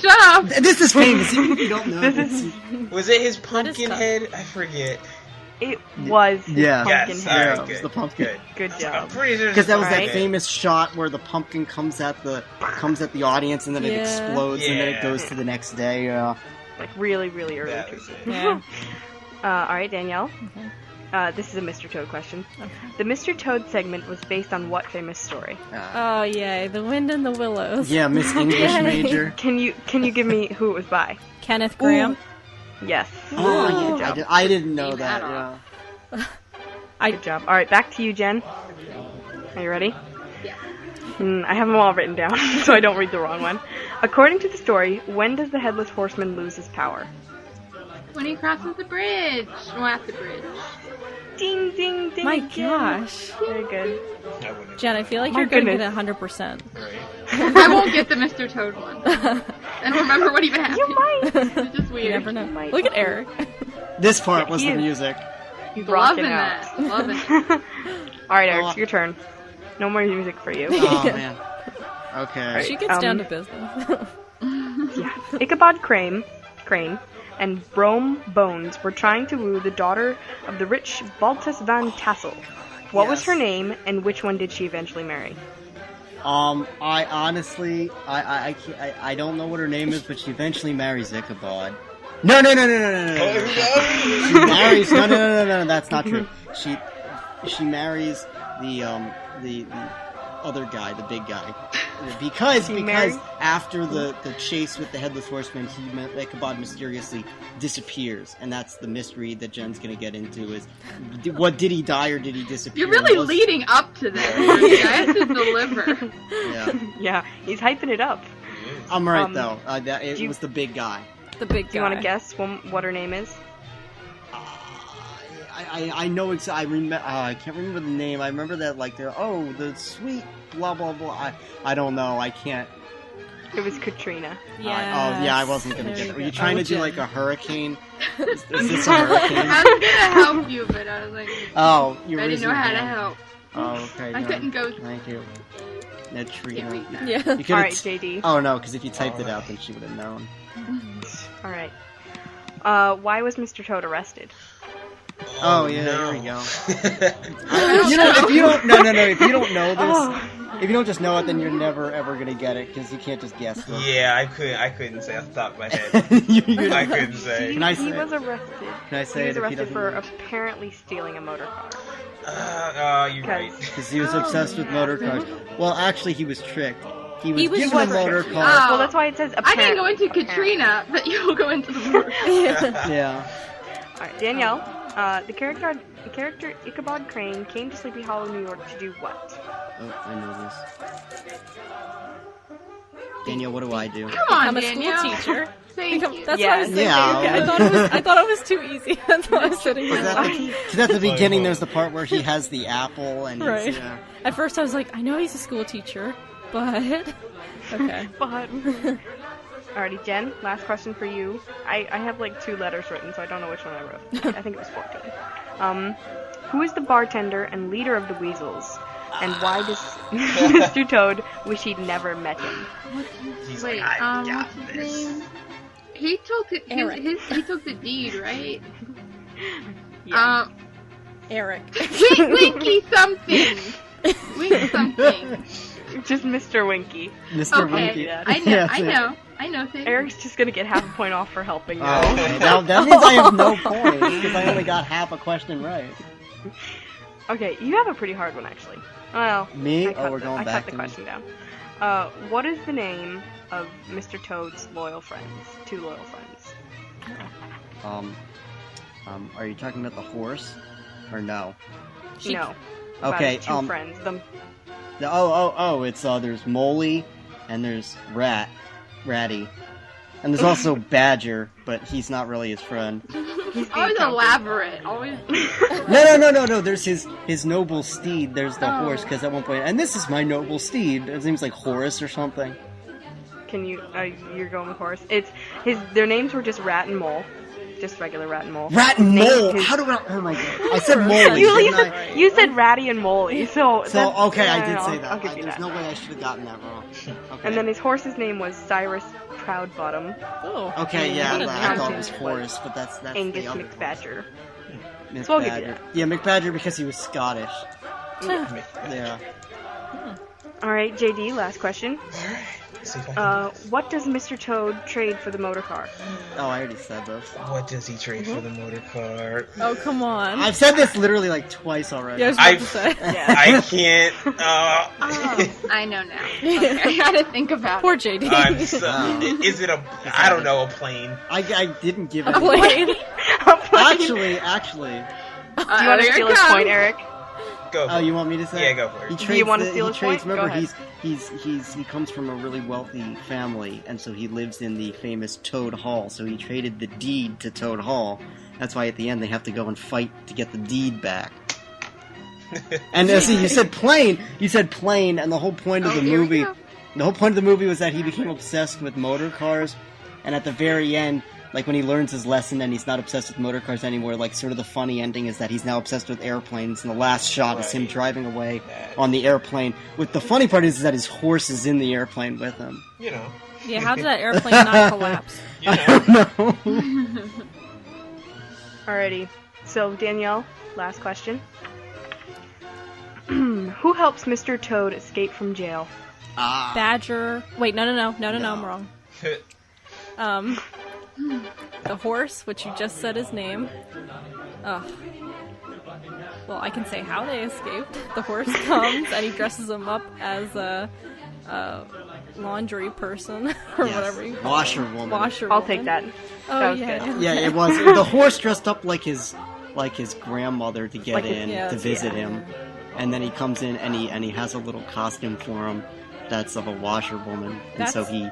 Shut up! This is famous. Even if you don't know this. Was it his That pumpkin is head? I forget. It was his Yeah. pumpkin Yes, head. alright, Yeah, it was good. the pumpkin. Good. Good I'm job. pretty sure Because that was Alright. that famous shot where the pumpkin comes at the audience and then it Yeah. explodes and then it Yeah. goes to the next day. Like really, really early. That was it. Yeah. Alright, Danielle. Okay. This is a Mr. Toad question. Okay. The Mr. Toad segment was based on what famous story? Oh, yay. The Wind in the Willows. Yeah, Miss English Yay. major. Can you give me who it was by? Kenneth Graham. Yes. Oh, Good yeah, job. I didn't know Leave that. that Yeah. Good job. Alright, back to you, Jen. Are you ready? Yeah. I have them all written down, so I don't read the wrong one. According to the story, when does the Headless Horseman lose his power? When he crosses the bridge. Well, at the bridge. Ding, ding, ding. My Jen. gosh. Very good. I wouldn't. Jen, I feel like My you're going to goodness. get 100%. Right. I won't get the Mr. Toad one. And remember what even happened. You might. It's just You weird. never know. Might. Look at Eric. This part Yeah, was he the is. music. He's Loving rocking out. that. Loving it. Alright, Eric, Oh, it's your turn. No more music for you. Oh man. Okay. She gets down to business. Yeah. Ichabod Crane and Brome Bones were trying to woo the daughter of the rich Baltus van Tassel. What was Yes. her name, and which one did she eventually marry? I honestly, I don't know what her name is, but she eventually marries Ichabod. No. She marries. No. That's not true. She marries the other guy, the big guy, because marries- after the chase with the Headless Horseman, Ichabod mysteriously disappears, and that's the mystery that Jen's gonna get into. Is what, did he die or did he disappear? You're really Was- leading up to this. You guys to deliver. Yeah, Yeah, he's hyping it up. I'm right though. It do you- was the big guy. The big guy. Do you want to guess what her name is? I know I remember. I can't remember the name. I remember that the sweet blah blah blah. I don't know. I can't. It was Katrina. Yeah. Yeah, I wasn't gonna get it. Were you trying to do like a hurricane? Is this a I hurricane? was gonna help you, but I was like, Oh, you I didn't know how to help. help. Oh, okay. I no. couldn't go. Thank you. Katrina. Can't read that. Yeah. You could've Alright, JD. Oh no, because if you typed it out, then she would have known. Alright. Why was Mr. Toad arrested? Oh, yeah, there we go. don't You know, know. if you don't, no, if you don't know this, Oh. if you don't just know it, then you're never ever gonna get it because you can't just guess it. Yeah, I couldn't say off the top of my head. I couldn't say. Can I He say was it? arrested. Can I say He it was if he arrested doesn't for know? apparently stealing a motor car. You're right. Because he was obsessed with motor cars. Well, actually, he was tricked. He was, He was given a tricked. motor car. Oh. Well, that's why it says I apparently. didn't go into apparently. Katrina, but you will go into the motor. Yeah. Alright, Danielle. The character Ichabod Crane came to Sleepy Hollow, New York to do what? Oh, I know this. Danielle, what do I do? Come on, Become a school Danielle. teacher. Thank you. That's Yeah. what I was thinking. Yeah. Okay, I thought it was too easy. That's why I was sitting here. Because at the beginning, there's the part where he has the apple and he's, Right. At first, I was like, I know he's a school teacher, but okay. But alrighty, Jen. Last question for you. I have like 2 letters written, so I don't know which one I wrote. I think it was 14. Who is the bartender and leader of the Weasels? And why does Mr. Toad wish he'd never met him? He's Wait, like, I got what's his this. name? He took it. Eric. He took the deed, right? Yeah. Eric. Winky something. Wink something. Just Mr. Winky. Mr. Okay, Winky. I know. Yes, I know things. Eric's just gonna get half a point off for helping. Oh, okay. That means I have no points because I only got half a question right. Okay, you have a pretty hard one actually. Well, Me? I cut We're going I back cut the to me. question down. What is the name of Mr. Toad's loyal friends? 2 loyal friends. Are you talking about the horse, or no? No. About Okay. his 2 friends. It's there's Molly, and there's Ratty, and there's also Badger, but he's not really his friend. He's the Always accountant. elaborate. Always. No. There's his noble steed. There's the horse, because at one point, and this is my noble steed. His name's like Horace or something. Can you? You're going with horse. It's their names were just Rat and Mole, just regular Rat and Mole. Rat and His name- Mole. his- How do I? Oh my god! I said Molly. You, didn't I? said Ratty and Molly, so Okay, I did no, say I'll that. give you There's that. no way I should have gotten that wrong. Okay. And then his horse's name was Cyrus Proudbottom, Oh. Okay, yeah, What a I thought name. it was Horace, but that's Angus the other McBadger. one. So I'll give you McBadger. Yeah, McBadger because he was Scottish. Yeah. Yeah. All right, JD, last question. See if I can do What does Mr. Toad trade for the motor car? Oh, I already said this. this. What does he trade for the motor car? Oh, come on. I've said this literally like twice already. Yeah, I was about I've- to say. Yeah. I can't. Oh, I know now. Okay, I gotta think about Poor it. JD. I'm so, Wow. is it a? I don't know, a plane. I didn't give it. A plane. Actually, Do you want to here steal it his comes. point, Eric? Go. For oh, it. you want me to say? Yeah, go for it. He Do you trades wanna the- steal he his trades, point? Go Remember, ahead. he comes from a really wealthy family, and so he lives in the famous Toad Hall. So he traded the deed to Toad Hall. That's why at the end they have to go and fight to get the deed back. And see, you said plane, and the whole point of Oh, the here we movie, go. the whole point of the movie was that he became obsessed with motor cars, and at the very end, like when he learns his lesson and he's not obsessed with motor cars anymore, like sort of the funny ending is that he's now obsessed with airplanes, and the last shot is him Right. driving away on the airplane. With the funny part is that his horse is in the airplane with him. You know. Yeah, how did that airplane not collapse? You know. I don't know. Alrighty. So, Danielle, last question. Who helps Mr. Toad escape from jail? Badger. Wait, no, I'm No. wrong. The horse, which you just said his name. Ugh. Well, I can say how they escaped. The horse comes and he dresses them up as a laundry person or Yes. whatever you call Washerwoman. it. Washerwoman. I'll take that. Oh, That was yeah. good. Yeah, it was. The horse dressed up like his grandmother to get Like his- in yeah, to visit yeah. him, and then he comes in and he has a little costume for him that's of a washerwoman, and so That's- he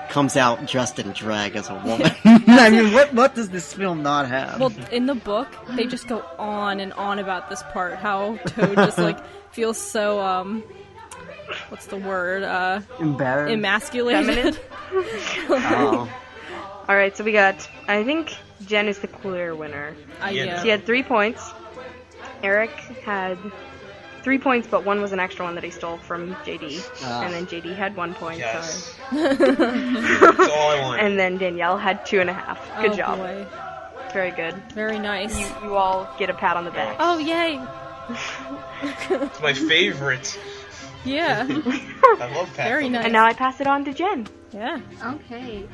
comes out dressed in drag as a woman. I mean, what does this film not have? Well, in the book, they just go on and on about this part. How Toad just like feels so what's the word? Embarrassed. Emasculated. Oh. Alright, so we got, I think Jen is the clear winner. Yeah. She had 3 points. Eric had 3 points, but one was an extra one that he stole from JD. Ah. And then JD had 1 point, Yes. sorry. That's all I want. And then Danielle had 2.5. Good Oh, job. boy. Very good. Very nice. You all get a pat on the back. Oh, yay. It's my favorite. Yeah. I love Pat. Very nice. And now I pass it on to Jen. Yeah. Okay.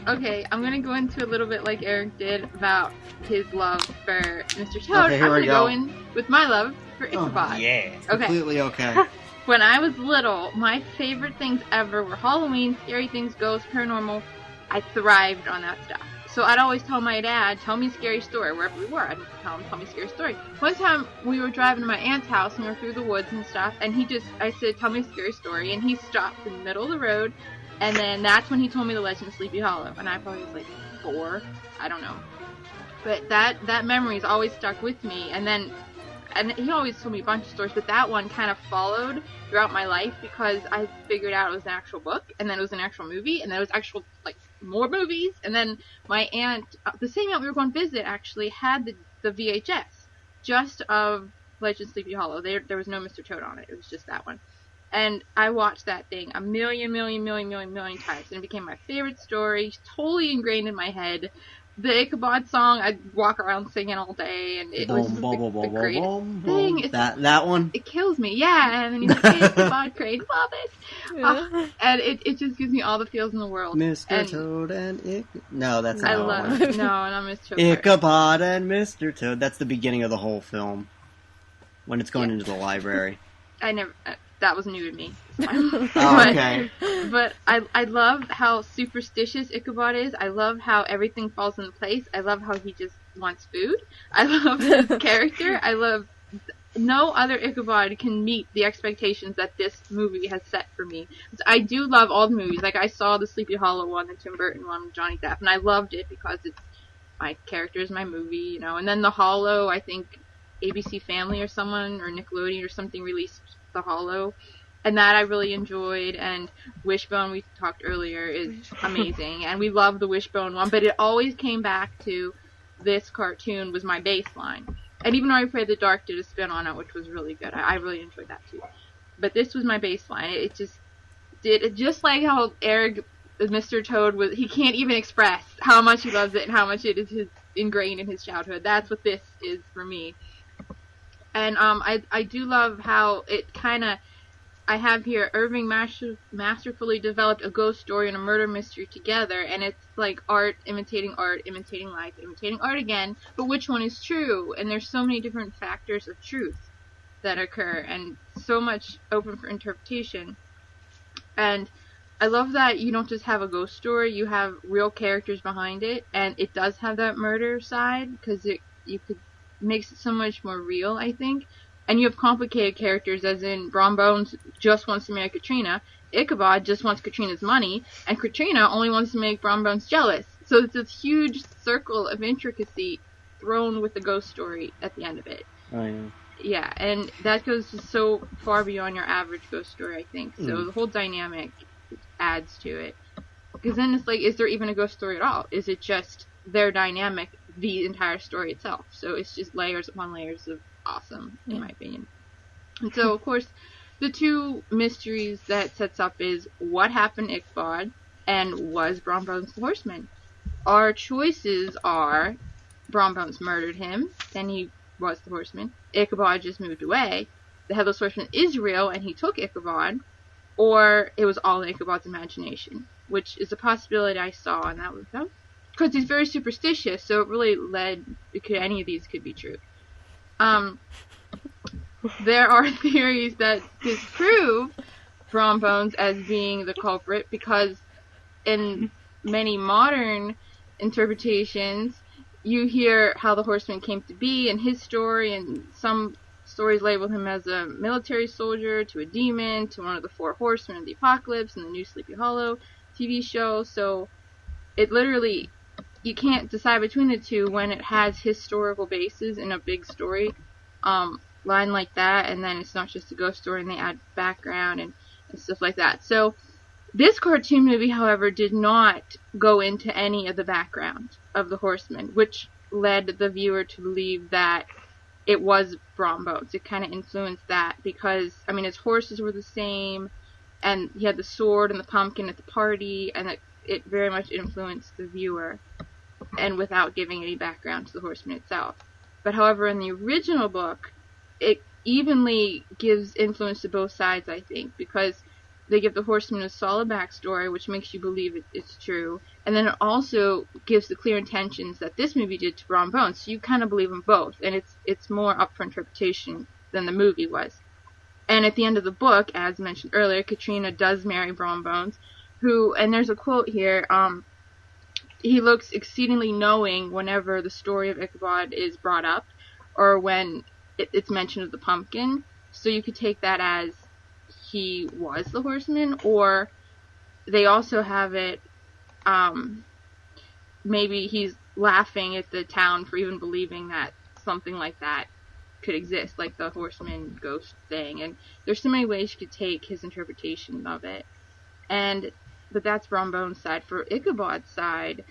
Okay, I'm gonna go into a little bit like Eric did about his love for Mr. Toad. Okay, here I'm we gonna go. go in with my love for Ichabod. Yeah. Okay. Completely okay. When I was little, my favorite things ever were Halloween, scary things, ghosts, paranormal. I thrived on that stuff. So I'd always tell my dad, tell me a scary story, wherever we were. I'd tell me a scary story. One time, we were driving to my aunt's house, and we were through the woods and stuff, and I said, tell me a scary story, and he stopped in the middle of the road, and then that's when he told me the legend of Sleepy Hollow, and I probably was like 4, I don't know. But that memory's always stuck with me, and he always told me a bunch of stories, but that one kind of followed throughout my life because I figured out it was an actual book, and then it was an actual movie, and then it was actual, like, more movies. And then my aunt, the same aunt we were going to visit, actually had the VHS just of Legend of Sleepy Hollow. There was no Mr. Toad on it. It was just that one. And I watched that thing a million times, and it became my favorite story, totally ingrained in my head. The Ichabod song, I'd walk around singing all day, and it was the greatest thing. That one? It kills me, yeah. And then he's like, Ichabod Crane, love it. Yeah. And it just gives me all the feels in the world. Mr. Toad and Ichabod. No, that's not I the love one. it. No, not Mr. Toad. Ichabod and Mr. Toad. That's the beginning of the whole film. When it's going into the library. That was new to me. Oh, okay. But I love how superstitious Ichabod is. I love how everything falls into place. I love how he just wants food. I love his character. I love no other Ichabod can meet the expectations that this movie has set for me. I do love all the movies. Like, I saw the Sleepy Hollow one, the Tim Burton one with Johnny Depp, and I loved it because it's my character is my movie, you know. And then The Hollow, I think ABC Family or someone, or Nickelodeon or something released The Hollow, and that I really enjoyed. And Wishbone, we talked earlier, is amazing, and we love the Wishbone one, but it always came back to this cartoon was my baseline. And even though I Pray the Dark did a spin on it, which was really good, I really enjoyed that too. But this was my baseline. It just did it, just like how Eric, Mr. Toad, was. He can't even express how much he loves it and how much it is ingrained in his childhood. That's what this is for me. And I do love how it kind of, I have here, Irving masterfully developed a ghost story and a murder mystery together, and it's like art, imitating life, imitating art again, but which one is true? And there's so many different factors of truth that occur, and so much open for interpretation. And I love that you don't just have a ghost story, you have real characters behind it, and it does have that murder side, because makes it so much more real, I think. And you have complicated characters, as in Brom Bones just wants to marry Katrina, Ichabod just wants Katrina's money, and Katrina only wants to make Brom Bones jealous. So it's this huge circle of intricacy thrown with the ghost story at the end of it. Oh, yeah. Yeah, and that goes just so far beyond your average ghost story, I think. So the whole dynamic adds to it. Because then it's like, is there even a ghost story at all? Is it just their dynamic, the entire story itself? So it's just layers upon layers of awesome, in my opinion. And so, of course, the two mysteries that sets up is what happened to Ichabod and was Brom Bones the Horseman? Our choices are Brom Bones murdered him, and he was the Horseman. Ichabod just moved away. The Headless Horseman is real, and he took Ichabod. Or it was all in Ichabod's imagination, which is a possibility I saw, and that was because he's very superstitious, so it really led, any of these could be true. There are theories that disprove Brom Bones as being the culprit, because in many modern interpretations, you hear how the Horseman came to be and his story, and some stories label him as a military soldier, to a demon, to one of the four horsemen of the apocalypse in the new Sleepy Hollow TV show. So it literally, you can't decide between the two when it has historical bases in a big story line like that, and then it's not just a ghost story and they add background and stuff like that. So this cartoon movie, however, did not go into any of the background of the Horseman, which led the viewer to believe that it was Brom Bones. It kind of influenced that because, I mean, his horses were the same, and he had the sword and the pumpkin at the party, and it very much influenced the viewer, and without giving any background to the Horseman itself. But however, in the original book, it evenly gives influence to both sides, I think, because they give the Horseman a solid backstory, which makes you believe it's true, and then it also gives the clear intentions that this movie did to Brom Bones, so you kind of believe them both, and it's more up for interpretation than the movie was. And at the end of the book, as mentioned earlier, Katrina does marry Brom Bones, who, and there's a quote here, he looks exceedingly knowing whenever the story of Ichabod is brought up, or when it's mentioned of the pumpkin, so you could take that as he was the Horseman, or they also have it, maybe he's laughing at the town for even believing that something like that could exist, like the Horseman ghost thing, and there's so many ways you could take his interpretation of it. And but that's Brom Bones' side. For Ichabod's side,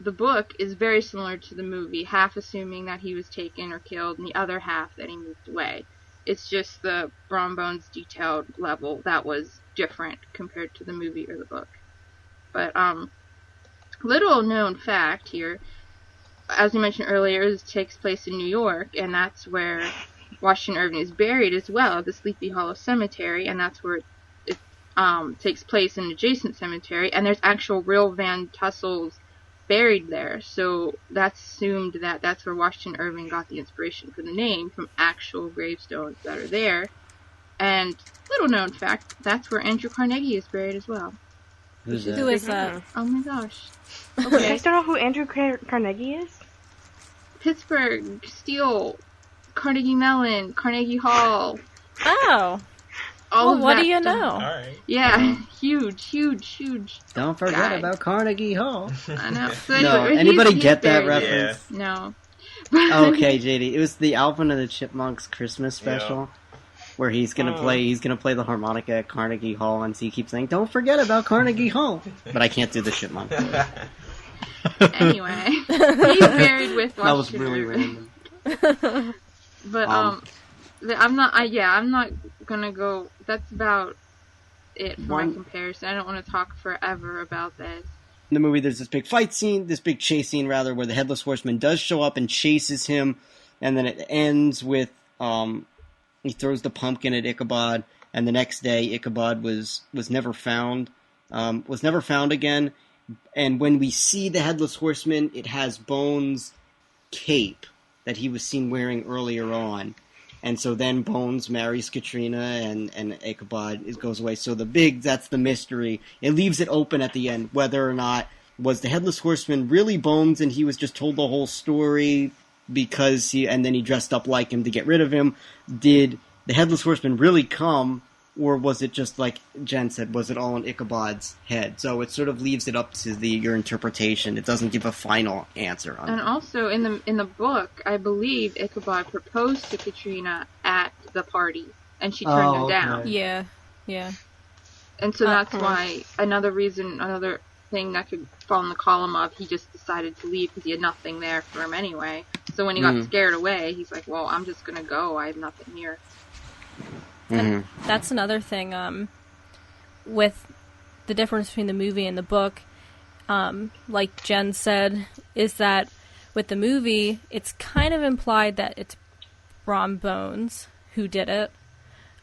the book is very similar to the movie, half assuming that he was taken or killed, and the other half that he moved away. It's just the Brom Bones detailed level that was different compared to the movie or the book. But, little known fact here, as we mentioned earlier, it takes place in New York, and that's where Washington Irving is buried as well, the Sleepy Hollow Cemetery, and that's where it takes place in an adjacent cemetery, and there's actual real Van Tussles buried there, so that's assumed that that's where Washington Irving got the inspiration for the name, from actual gravestones that are there. And little known fact, that's where Andrew Carnegie is buried as well. Who's that? Who is that? Oh my gosh. You Okay. guys don't know who Andrew Carnegie is? Pittsburgh, Steel, Carnegie Mellon, Carnegie Hall. Oh. All Well, of what that do you stuff. know? Alright. Yeah, huge. Don't forget guy. about Carnegie Hall. I know. So No, anyway, anybody he's get that buried there. reference? No. Okay, JD. It was the Alvin and the Chipmunks Christmas special, where he's gonna play the harmonica at Carnegie Hall, and so he keeps saying, "Don't forget about Carnegie Hall." But I can't do the chipmunk. Anyway, he's buried with Washington That was really Irving. random. But I'm not gonna go. That's about it for my comparison. I don't want to talk forever about this. In the movie, there's this big fight scene, this big chase scene rather, where the Headless Horseman does show up and chases him, and then it ends with he throws the pumpkin at Ichabod, and the next day Ichabod was never found again. And when we see the Headless Horseman, it has Bones' cape that he was seen wearing earlier on. And so then Bones marries Katrina, and Ichabod goes away. So that's the mystery. It leaves it open at the end, whether or not was the Headless Horseman really Bones and he was just told the whole story and then he dressed up like him to get rid of him. Did the Headless Horseman really come, or was it just like Jen said, was it all in Ichabod's head? So it sort of leaves it up to your interpretation. It doesn't give a final answer on it. And also in the book, I believe Ichabod proposed to Katrina at the party, and she turned him down. Yeah. And so that's why another thing that could fall in the column of he just decided to leave because he had nothing there for him anyway. So when he got scared away, he's like, well, I'm just going to go. I have nothing here. And that's another thing with the difference between the movie and the book. Like Jen said, is that with the movie, it's kind of implied that it's Brom Bones who did it.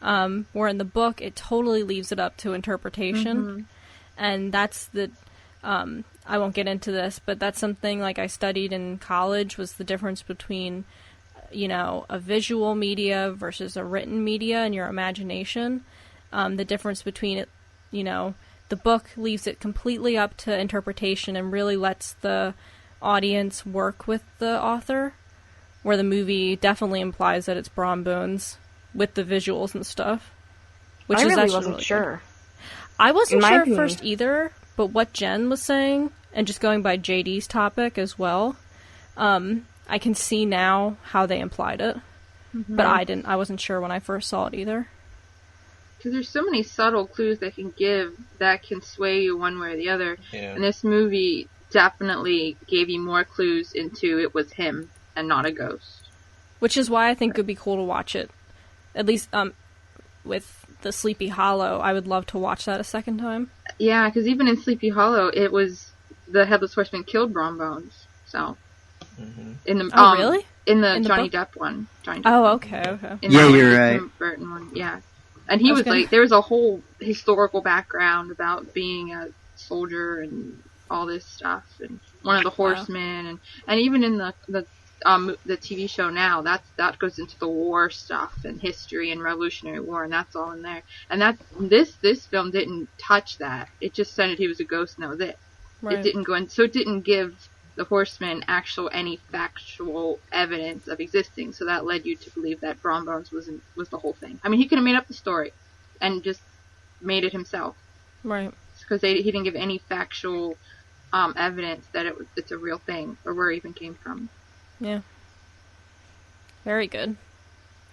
Where in the book, it totally leaves it up to interpretation. And that's I won't get into this, but that's something like I studied in college, was the difference between, a visual media versus a written media and your imagination. The difference between it, the book leaves it completely up to interpretation and really lets the audience work with the author, where the movie definitely implies that it's Brom Bones with the visuals and stuff. Which I is really actually wasn't really sure. good. I wasn't In my sure at opinion. first either, but what Jen was saying, and just going by JD's topic as well, I can see now how they implied it. But I wasn't sure when I first saw it either. Because there's so many subtle clues they can give that can sway you one way or the other. Yeah. And this movie definitely gave you more clues into it was him and not a ghost. Which is why I think it would be cool to watch it. At least with the Sleepy Hollow, I would love to watch that a second time. Yeah, because even in Sleepy Hollow, it was the Headless Horseman killed Brom Bones. So, in the really? In the In the Johnny book? Depp one. Okay. In Yeah, that one, you're the right. Tim Burton one, yeah. And he I was was gonna- like, there was a whole historical background about being a soldier and all this stuff, and one of the horsemen, and even in the TV show now, that goes into the war stuff and history and Revolutionary War, and that's all in there. And this film didn't touch that. It just said he was a ghost, and that was it. Right. It didn't go in, so it didn't give the horseman any factual evidence of existing. So that led you to believe that Brom Bones was the whole thing. I mean, he could have made up the story and just made it himself, Right. because he didn't give any factual evidence that it's a real thing or where it even came from. Yeah. Very good.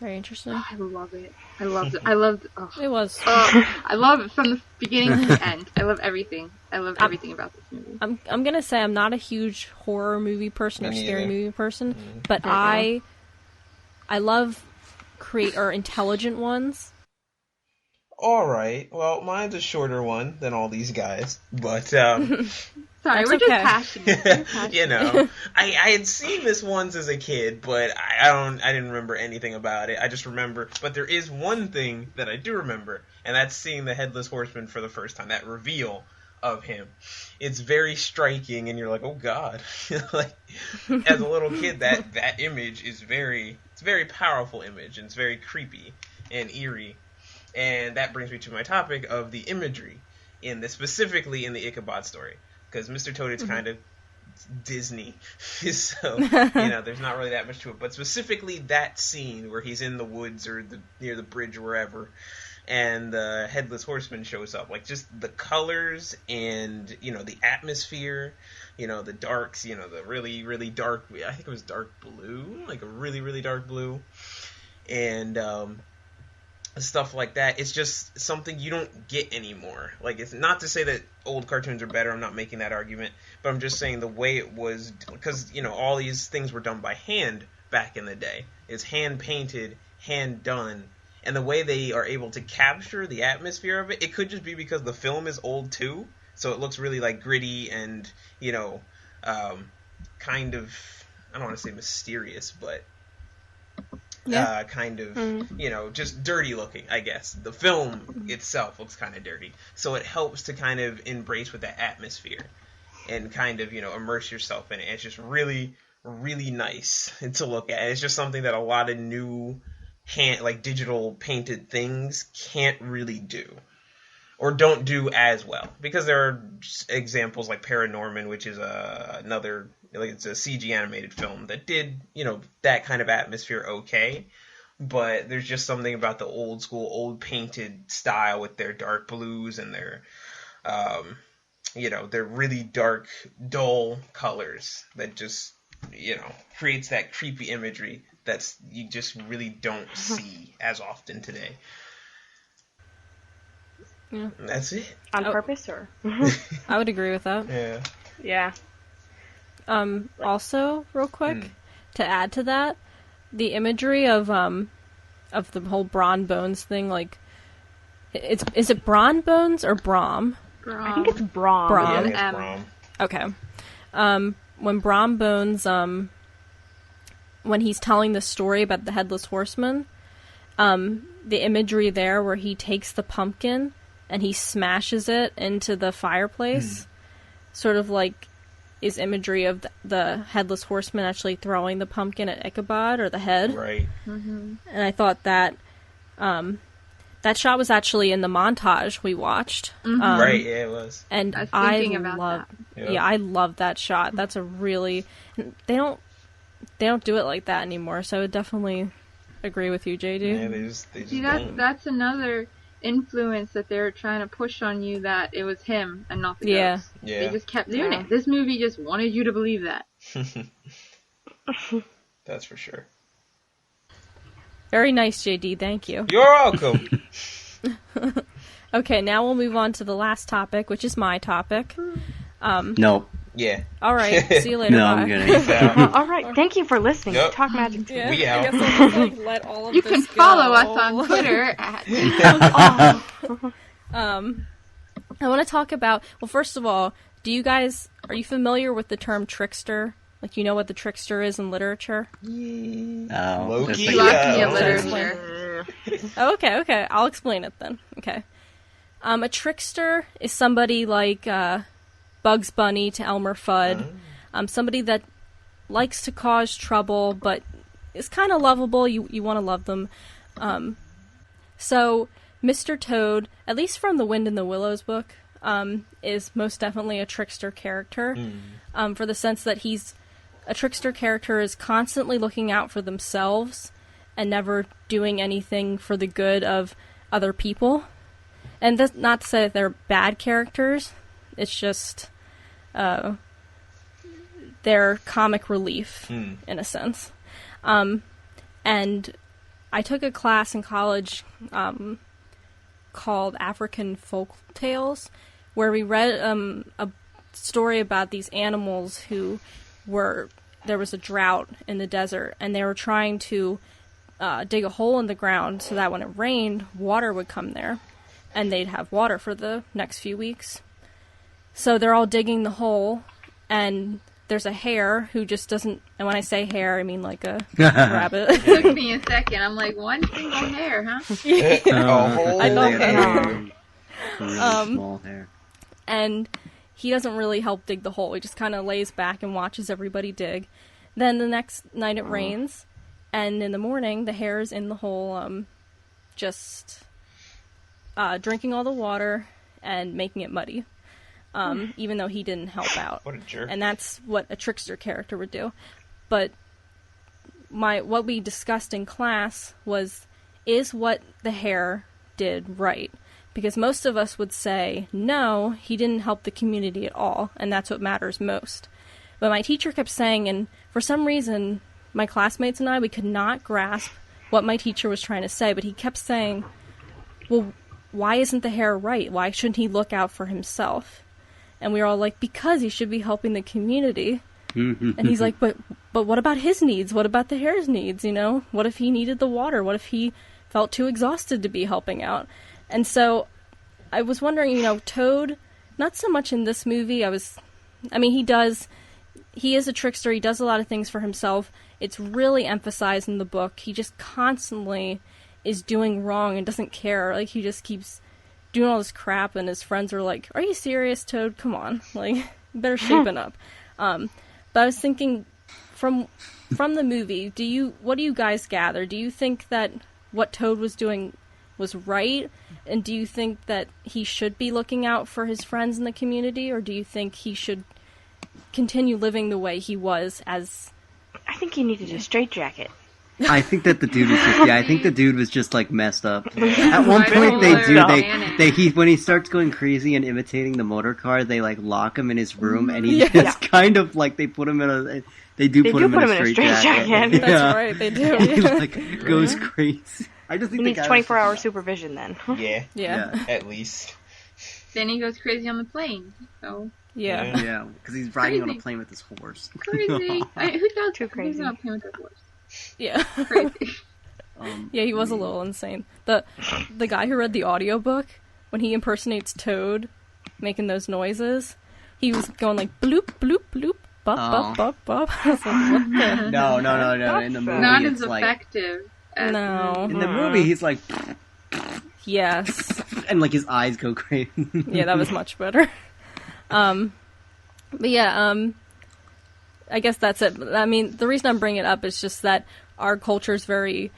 Very interesting. I love it. I loved it. I loved. Oh. It was. I love it from the beginning to the end. I love everything. I love everything about this movie. I'm gonna say I'm not a huge horror movie person or scary movie person, but I love intelligent ones. All right. Well, mine's a shorter one than all these guys, but Sorry, we're just passionate. We're passionate. you know, I had seen this once as a kid, but I didn't remember anything about it. I just remember, but there is one thing that I do remember, and that's seeing the Headless Horseman for the first time. That reveal of him, it's very striking, and you're like, oh god. Like, as a little kid, that image is it's a very powerful image, and it's very creepy and eerie. And that brings me to my topic of the imagery specifically in the Ichabod story, because Mr. Toad is kind of Disney, so there's not really that much to it. But specifically that scene where he's in the woods or near the bridge or wherever, and the Headless Horseman shows up, like just the colors and the atmosphere, the darks, the really really dark. I think it was dark blue, like a really really dark blue, and stuff like that. It's just something you don't get anymore. Like, it's not to say that old cartoons are better. I'm not making that argument, but I'm just saying the way it was, because all these things were done by hand back in the day. It's hand painted, hand done, and the way they are able to capture the atmosphere of it could just be because the film is old too, so it looks really like gritty and kind of, I don't want to say mysterious, but kind of, just dirty looking, I guess. The film itself looks kind of dirty. So it helps to kind of embrace with that atmosphere and kind of, immerse yourself in it. It's just really, really nice to look at. It's just something that a lot of new digital painted things can't really do. Or don't do as well. Because there are examples like Paranorman, which is another, it's a CG animated film that did, that kind of atmosphere okay. But there's just something about the old school, old painted style with their dark blues and their, their really dark, dull colors that just, creates that creepy imagery you just really don't see as often today. Yeah. And that's it. On purpose, or? I would agree with that. Yeah. Yeah. Also, real quick, to add to that, the imagery of the whole Brawn Bones thing, like, is it Brawn Bones or Brom? I think it's Brom. Brom. Yeah, Brom. Okay. When Brom Bones, when he's telling the story about the Headless Horseman, the imagery there where he takes the pumpkin and he smashes it into the fireplace, sort of like is imagery of the Headless Horseman actually throwing the pumpkin at Ichabod, or the head. Right. And I thought that that shot was actually in the montage we watched. Right, yeah, it was. And I was I thinking about love, that. I love that shot. That's a really, they don't do it like that anymore. So I would definitely agree with you, JD. Yeah, they just See, don't. that's another influence that they're trying to push on you, that it was him and not the ghost. Yeah. They just kept doing it. This movie just wanted you to believe that. That's for sure. Very nice, JD. Thank you. You're welcome. Okay, now we'll move on to the last topic, which is my topic. Nope. Yeah. All right. See you later. No, bye. I'm kidding. All right. Thank you for listening. Yep. Talk Magic to Yeah, We out. I guess I'll just, like, let all of You this can go. follow us on Twitter at I want to talk about, well, first of all, are you familiar with the term trickster? Like, you know what the trickster is in literature? Oh, Loki. that's Loki like- literature. Oh, okay. I'll explain it then. Okay. A trickster is somebody like Bugs Bunny to Elmer Fudd. Somebody that likes to cause trouble, but is kind of lovable. You want to love them. So Mr. Toad, at least from the Wind in the Willows book, is most definitely a trickster character. For the sense that a trickster character is constantly looking out for themselves and never doing anything for the good of other people. And that's not to say that they're bad characters. It's just they're comic relief in a sense. And I took a class in college called African Folk Tales, where we read a story about these animals who there was a drought in the desert, and they were trying to dig a hole in the ground so that when it rained, water would come there, and they'd have water for the next few weeks. So they're all digging the hole, and there's a hare who just doesn't, and when I say hare, I mean like a rabbit. It took me a second. I'm like, one single hair, huh? I don't know. Small hair. And he doesn't really help dig the hole. He just kind of lays back and watches everybody dig. Then the next night it rains, and in the morning the hare is in the hole, just drinking all the water and making it muddy. Even though he didn't help out. What a jerk. And that's what a trickster character would do. But what we discussed in class is what the hare did right? Because most of us would say, no, he didn't help the community at all, and that's what matters most. But my teacher kept saying, and for some reason, my classmates and I, we could not grasp what my teacher was trying to say, but he kept saying, well, why isn't the hare right? Why shouldn't he look out for himself? And we were all like, because he should be helping the community. And he's like, but what about his needs? What about the hare's needs, you know? What if he needed the water? What if he felt too exhausted to be helping out? And so I was wondering, you know, Toad, not so much in this movie. He is a trickster. He does a lot of things for himself. It's really emphasized in the book. He just constantly is doing wrong and doesn't care. Like, he just keeps doing all this crap, and his friends are like, are you serious, Toad? Come on. Like, you better shapen up. But I was thinking, from the movie, what do you guys gather? Do you think that what Toad was doing was right? And do you think that he should be looking out for his friends in the community, or do you think he should continue living the way he was as... I think he needed a straitjacket. I think that the dude was just like messed up. At one point when he starts going crazy and imitating the motor car, they like lock him in his room, and he just kind of like they put him in a straitjacket. That's right, they do. He like goes crazy. I just think he needs 24-hour supervision then. Yeah. At least. Then he goes crazy on the plane. So yeah, because he's riding on a plane with his horse. Crazy. Who does too crazy? Who's on a plane with a horse? Yeah. Crazy. Yeah, he was a little insane. The guy who read the audiobook, when he impersonates Toad, making those noises, he was going like bloop, bloop, bloop, bop, bop, bop, bop. I was like, what the? No. In the movie, Not it's as effective. As no. In the movie, he's like... Yes. And like his eyes go crazy. Yeah, that was much better. But yeah, I guess that's it. I mean, the reason I'm bringing it up is just that our culture is very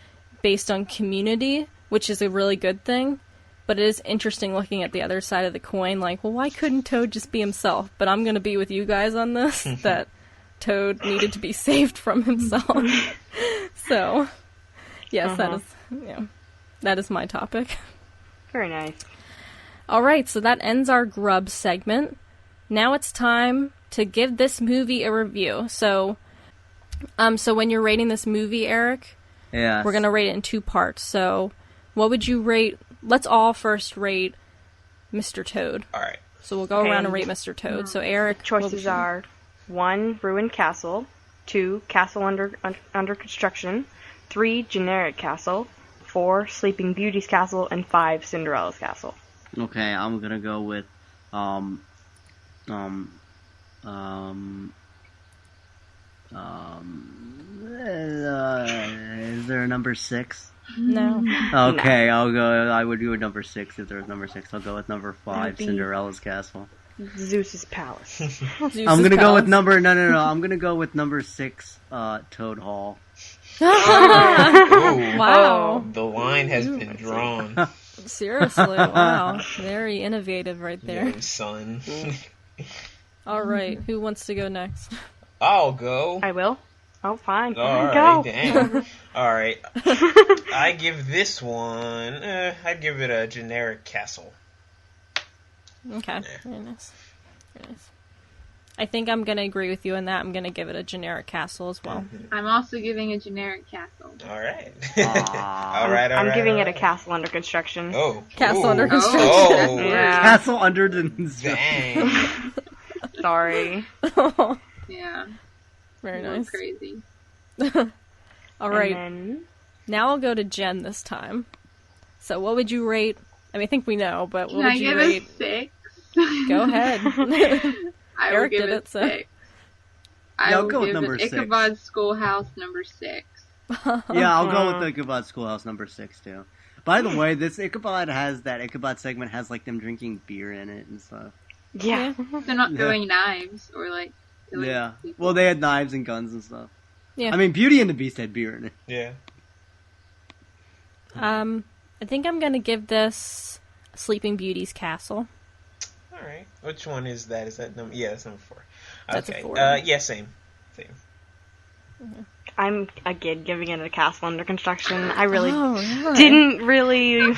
based on community, which is a really good thing. But it is interesting looking at the other side of the coin, like, well, why couldn't Toad just be himself? But I'm going to be with you guys on this, that Toad needed to be saved from himself. So, yes, that is my topic. Very nice. All right, so that ends our Grubs segment. Now it's time to give this movie a review. So when you're rating this movie, Eric, we're going to rate it in two parts. So what would you rate? Let's all first rate Mr. Toad. All right. So we'll go around and rate Mr. Toad. So Eric, choices are 1, ruined castle, 2, castle under construction, 3, generic castle, 4, Sleeping Beauty's castle, and 5, Cinderella's castle. Okay, I'm gonna go with is there a number 6? No. Okay, I would do a number 6 if there was number 6. I'll go with number 5, Cinderella's castle. Zeus's palace. I'm gonna go with number I'm gonna go with number 6, Toad Hall. Oh, wow. The line has been drawn. Seriously, wow. Very innovative right there. No, son. All right, who wants to go next? I'll go. I will. Oh, fine. All right, go. damn. All right. I give this one, I'd give it a generic castle. Okay, very nice. Very nice. I think I'm going to agree with you in that. I'm going to give it a generic castle as well. I'm also giving a generic castle. All right. I'm giving it a castle under construction. Oh. Castle Ooh. under construction. Oh. Yeah. Castle under the construction. Dang. Sorry. Yeah. Very A little nice. crazy. All right. And then, Now I'll go to Jen this time. So what would you rate? I mean, I think we know, but what Can would I you give rate? a 6? Go ahead. I will Eric give did it, so. 6. I Yeah, I'll will go with give number it 6. Ichabod Schoolhouse number 6. Yeah, I'll go with the Ichabod Schoolhouse number 6 too. By the way, this Ichabod segment has like them drinking beer in it and stuff. yeah. They're not Yeah. throwing knives or like killing Yeah. people. Well, they had knives and guns and stuff. Yeah. I mean, Beauty and the Beast had beer in it. Yeah. I think I'm going to give this Sleeping Beauty's castle. All right. Which one is that? Is that number? Yeah, that's number 4. That's a okay. 4. Yeah, same. I'm, again, giving it a castle under construction. I really really? didn't really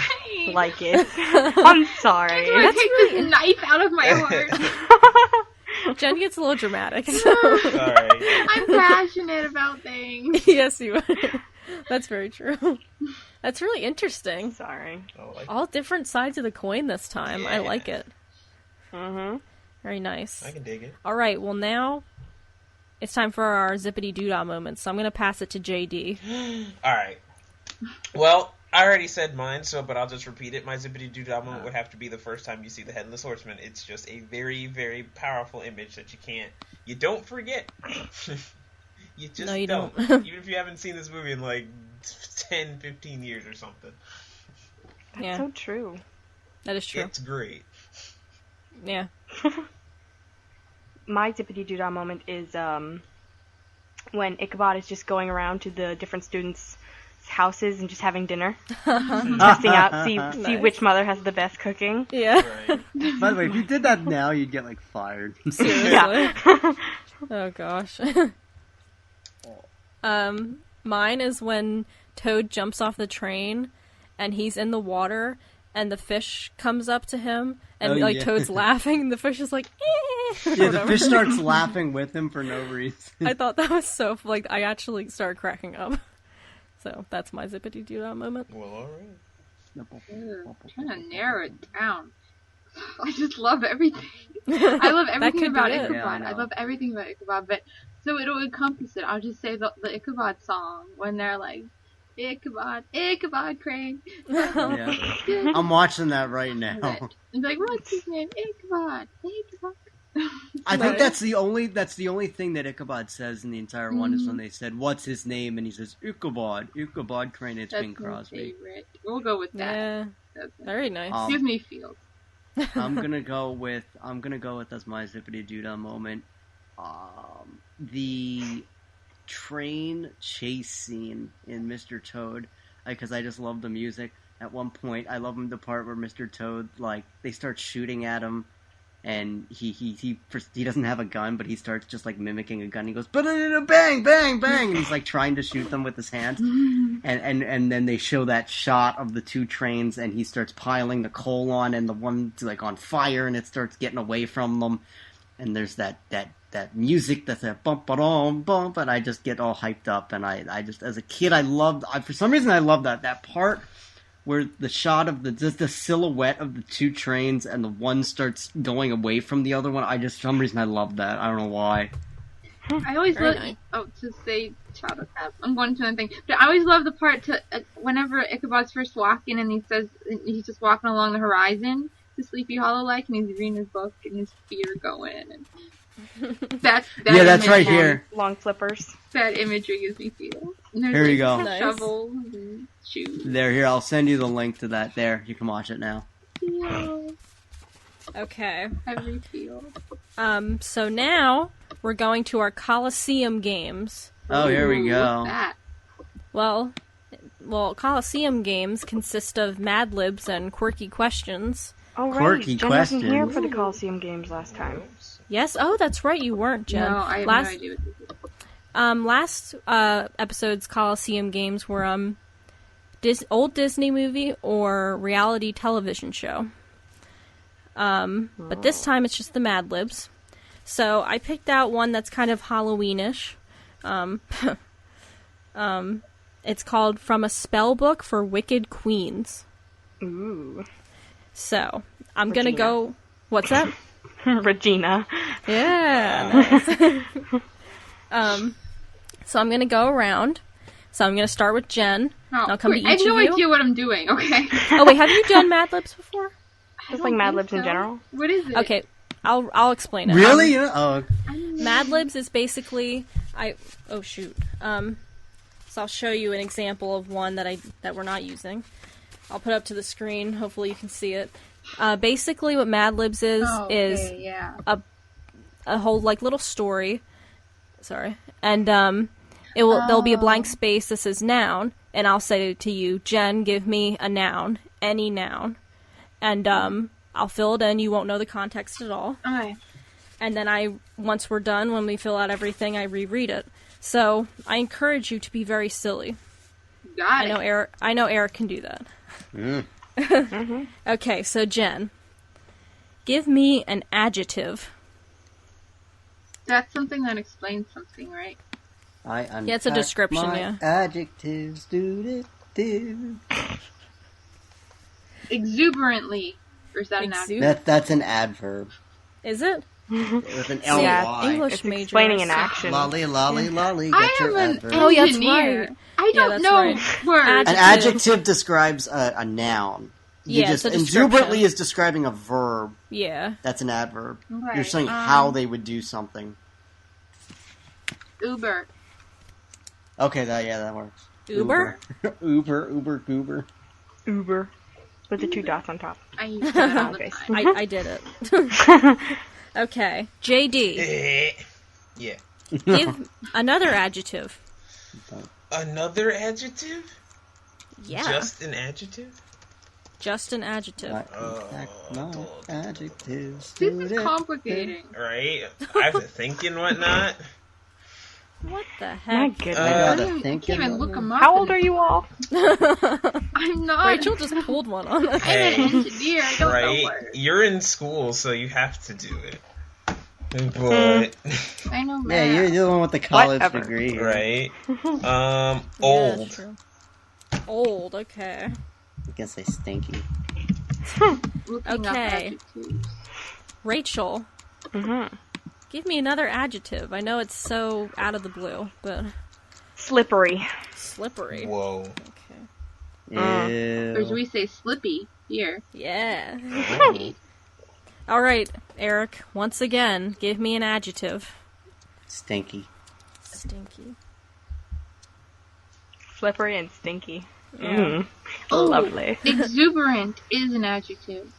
like it. I'm sorry. I take this knife out of my heart. Jen gets a little dramatic. So. All right. I'm passionate about things. Yes, you are. That's very true. That's really interesting. Sorry. Oh, like, All different sides of the coin this time. I Yeah. like it. Mm-hmm. Very nice. I can dig it. All right, well now it's time for our Zip-A-Dee-Doo-Dah moment, so I'm going to pass it to JD. All right. Well, I already said mine, but I'll just repeat it. My Zip-A-Dee-Doo-Dah moment would have to be the first time you see the Headless Horseman. It's just a very, very powerful image that you don't forget. You just No, you don't. don't. Even if you haven't seen this movie in like 10, 15 years or something. That's Yeah. so true. That is true. It's great. Yeah. My Zip-A-Dee-Doo-Dah moment is when Ichabod is just going around to the different students' houses and just having dinner. Testing out, see Nice. which mother has the best cooking. Yeah. Right. By the way, if you did that now, you'd get like fired. Seriously. Yeah. Oh gosh. Mine is when Toad jumps off the train and he's in the water and the fish comes up to him and Oh, like yeah. Toad's laughing and the fish is like Yeah, the whatever. fish starts laughing with him for no reason. I thought that was so like I actually started cracking up. So that's my Zip-A-Dee-Doo-Dah moment. Well, all right. Ugh, trying to narrow it down. I just love everything. I love everything could about be it. Ichabod. Yeah, I I know. love everything about Ichabod, but so it'll encompass it. I'll just say the Ichabod song when they're like, Ichabod, Ichabod Crane. Yeah. I'm watching that right now. It's like, what's his name? Ichabod, Ichabod. I think Right. that's the only thing that Ichabod says in the entire one is when they said, "What's his name?" and he says, "Ichabod, Ichabod Crane." It's That's Bing my Crosby. favorite. We'll go with that. Yeah. That's it. Very nice. Gives me feels. I'm gonna go with as my Zip-A-Dee-Doo-Dah moment. The train chase scene in Mr. Toad, because I just love the music. At one point, I love the part where Mr. Toad, like, they start shooting at him, and he doesn't have a gun, but he starts just like mimicking a gun. He goes, bang, bang, bang, and he's like trying to shoot them with his hands. And then they show that shot of the two trains, and he starts piling the coal on, and the one's like on fire, and it starts getting away from them. And there's that music that's a bump, ba-dum, bump, and I just get all hyped up. And I just, as a kid, for some reason I loved that part where the shot of just the silhouette of the two trains, and the one starts going away from the other one. For some reason I love that. I don't know why. I always Very love. nice. Oh, to say child of that. I'm going to another thing. But I always love the part whenever Ichabod's first walking and he says he's just walking along the horizon, the Sleepy Hollow like, and he's reading his book and his feet are going. And that's That's right imagery- here. Long flippers. That imagery gives me feels. And there's, Here you like, go. Nice. Shovels and shoes. Here, I'll send you the link to that. There, you can watch it now. Feels. Okay. Every feel. So now we're going to our Coliseum games. Oh, here we Ooh, go. what's that? Well, Coliseum games consist of Mad Libs and quirky questions. Oh, right. Quirky Jen wasn't here questions. for the Coliseum games last time. Yes. Oh, that's right. You weren't, Jen. No, I have last no idea what this is. last episode's Coliseum games were old Disney movie or reality television show. But this time it's just the Mad Libs. So I picked out one that's kind of Halloweenish. It's called From a Spell Book for Wicked Queens. Ooh. So I'm going to go... What's that? Regina. Yeah. Nice. So I'm going to go around. So I'm going to start with Jen. Oh, I'll come wait, to I each have no of you. idea what I'm doing, okay? Oh, wait, have you done Mad Libs before? Just like Mad Libs in general. What is it? Okay, I'll explain it. Really? Mad Libs is basically oh shoot. So I'll show you an example of one that we're not using. I'll put it up to the screen. Hopefully you can see it. Basically, what Mad Libs is a whole like little story. Sorry, and there'll be a blank space that says noun, and I'll say to you, Jen, give me a noun, any noun, and I'll fill it in. You won't know the context at all. Okay. And then once we're done, when we fill out everything, I reread it. So I encourage you to be very silly. Got it. I know Eric can do that. Okay, so Jen, give me an adjective. That's something that explains something, right? Yeah, it's a description, yeah. Adjectives, do. Exuberantly. Or is that an adjective? That's an adverb. Is it? With an See, L-Y. English It's major. explaining an action. Lolly, lolly, lolly. I That's am your an adverb. Oh, yeah, that's engineer. right. I don't that's know right. words. An adjective describes a noun. Yeah, it's a description. Exuberantly is describing a verb. Yeah. That's an adverb. Right, You're saying how they would do something. Uber. Okay, that works. Uber? Uber, goober. Uber. With the 2 dots on top. I use that all the Okay. time. I did it. Okay. JD, Yeah. give another adjective. Another adjective? Yeah. Just an adjective? Just an adjective. No adjectives. This is complicating. Right? I have to think and whatnot. What the My heck? goodness. I can't even look them up. How old are you all? I'm not. Rachel just pulled one on us. I'm an engineer. I don't know Right? words. You're in school, so you have to do it. But, I know math. Yeah, you're the one with the college Whatever. degree. here. right? Yeah, Old. that's true. Old, okay. I guess they stinky. Looking up Okay. adjectives. Rachel, give me another adjective. I know it's so out of the blue, but Slippery. slippery. Whoa. Okay. Or as we say, slippy here. Yeah. All right, Eric, once again, give me an adjective. Stinky. Stinky. Slippery and stinky. Yeah. Oh, Lovely. Exuberant is an adjective.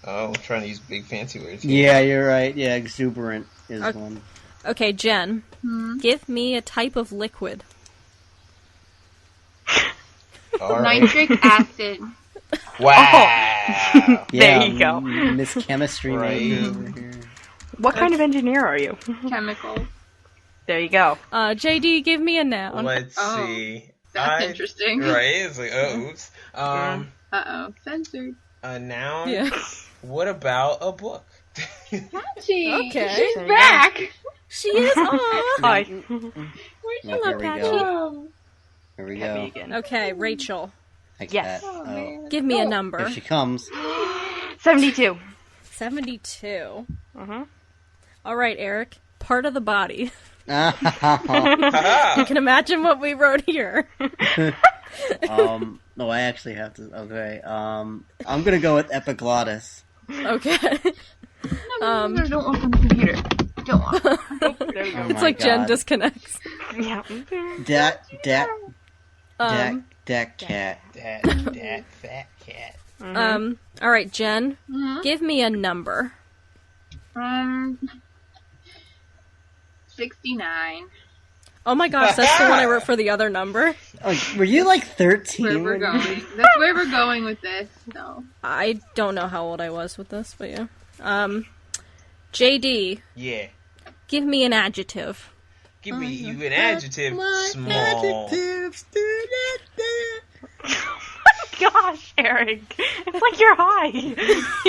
Oh, I'm trying to use big fancy words. Yeah, you're right. Yeah, exuberant is Okay. one. Okay, Jen, give me a type of liquid. All right. Nitric acid. Wow. Yeah, you go. Miss Chemistry Right. major over here. What kind of engineer are you? Chemical. There you go. JD, give me a noun. Let's Oh, see. That's interesting. Right? It's like, oops. Uh-oh. Censored. A noun? Yeah. What about a book? Patchy. Okay. She's There you back. She is. Aw. Hi. Where'd Yeah, you there we Patchy. go. Here we Happy go. again. Okay, Rachel, Like Yes. that. Oh, Oh, man. give me a number. here she comes. 72. 72. Uh-huh. All right, Eric, part of the body. You Haha. can imagine what we wrote here. No, I actually have to. Okay. I'm gonna go with epiglottis. Okay. No, don't walk on the computer. Don't walk. There you go. Oh It's my like Jen God. disconnects. Yeah. Dat cat. that fat cat. All right, Jen, Mhm. give me a number. 69. Oh my gosh, that's the one I wrote for the other number. Oh, were you like 13? Where we're going. That's where we're going with this. So. I don't know how old I was with this, but yeah. JD, Yeah. give me an adjective. Give me you an adjective. Small. Adjectives, do that. gosh, Eric. It's like you're high. You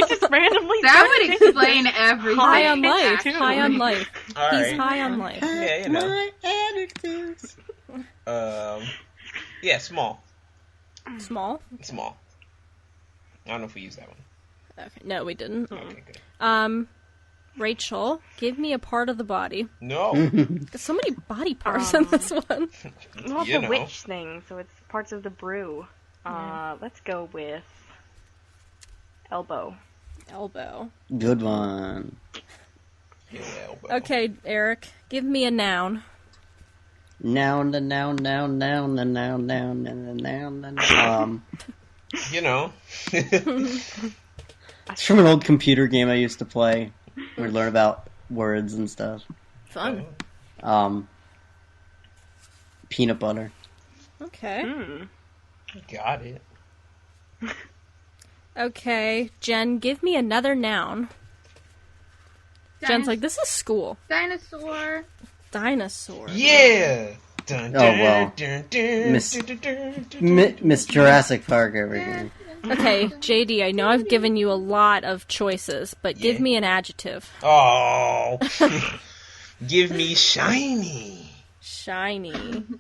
just randomly That started would saying explain everything. High on life. actually. High on life. All He's right. high on life. Yeah, you know. My adjectives. Yeah, small. Small? Small. I don't know if we used that one. Okay. No, we didn't. Okay, good. Rachel, give me a part of the body. No. There's so many body parts in this one. Well, it's You a know. witch thing, so it's parts of the brew. Let's go with elbow. Elbow. Good one. Yeah, elbow. Okay, Eric, give me a noun. Noun, the noun, noun, noun, the noun, noun, and the noun, the noun. You know. It's from an old computer game I used to play. We learn about words and stuff. Fun. Peanut butter. Okay. Got it. Okay, Jen, give me another noun. Jen's like, this is school. Dinosaur. Dinosaur. Yeah. Dun, Oh, well. dun, dun, Miss- dun, dun, dun, dun. Miss Jurassic Park over here. Okay, JD, I know I've given you a lot of choices, but give Yeah. me an adjective. Oh. Give me shiny. Shiny.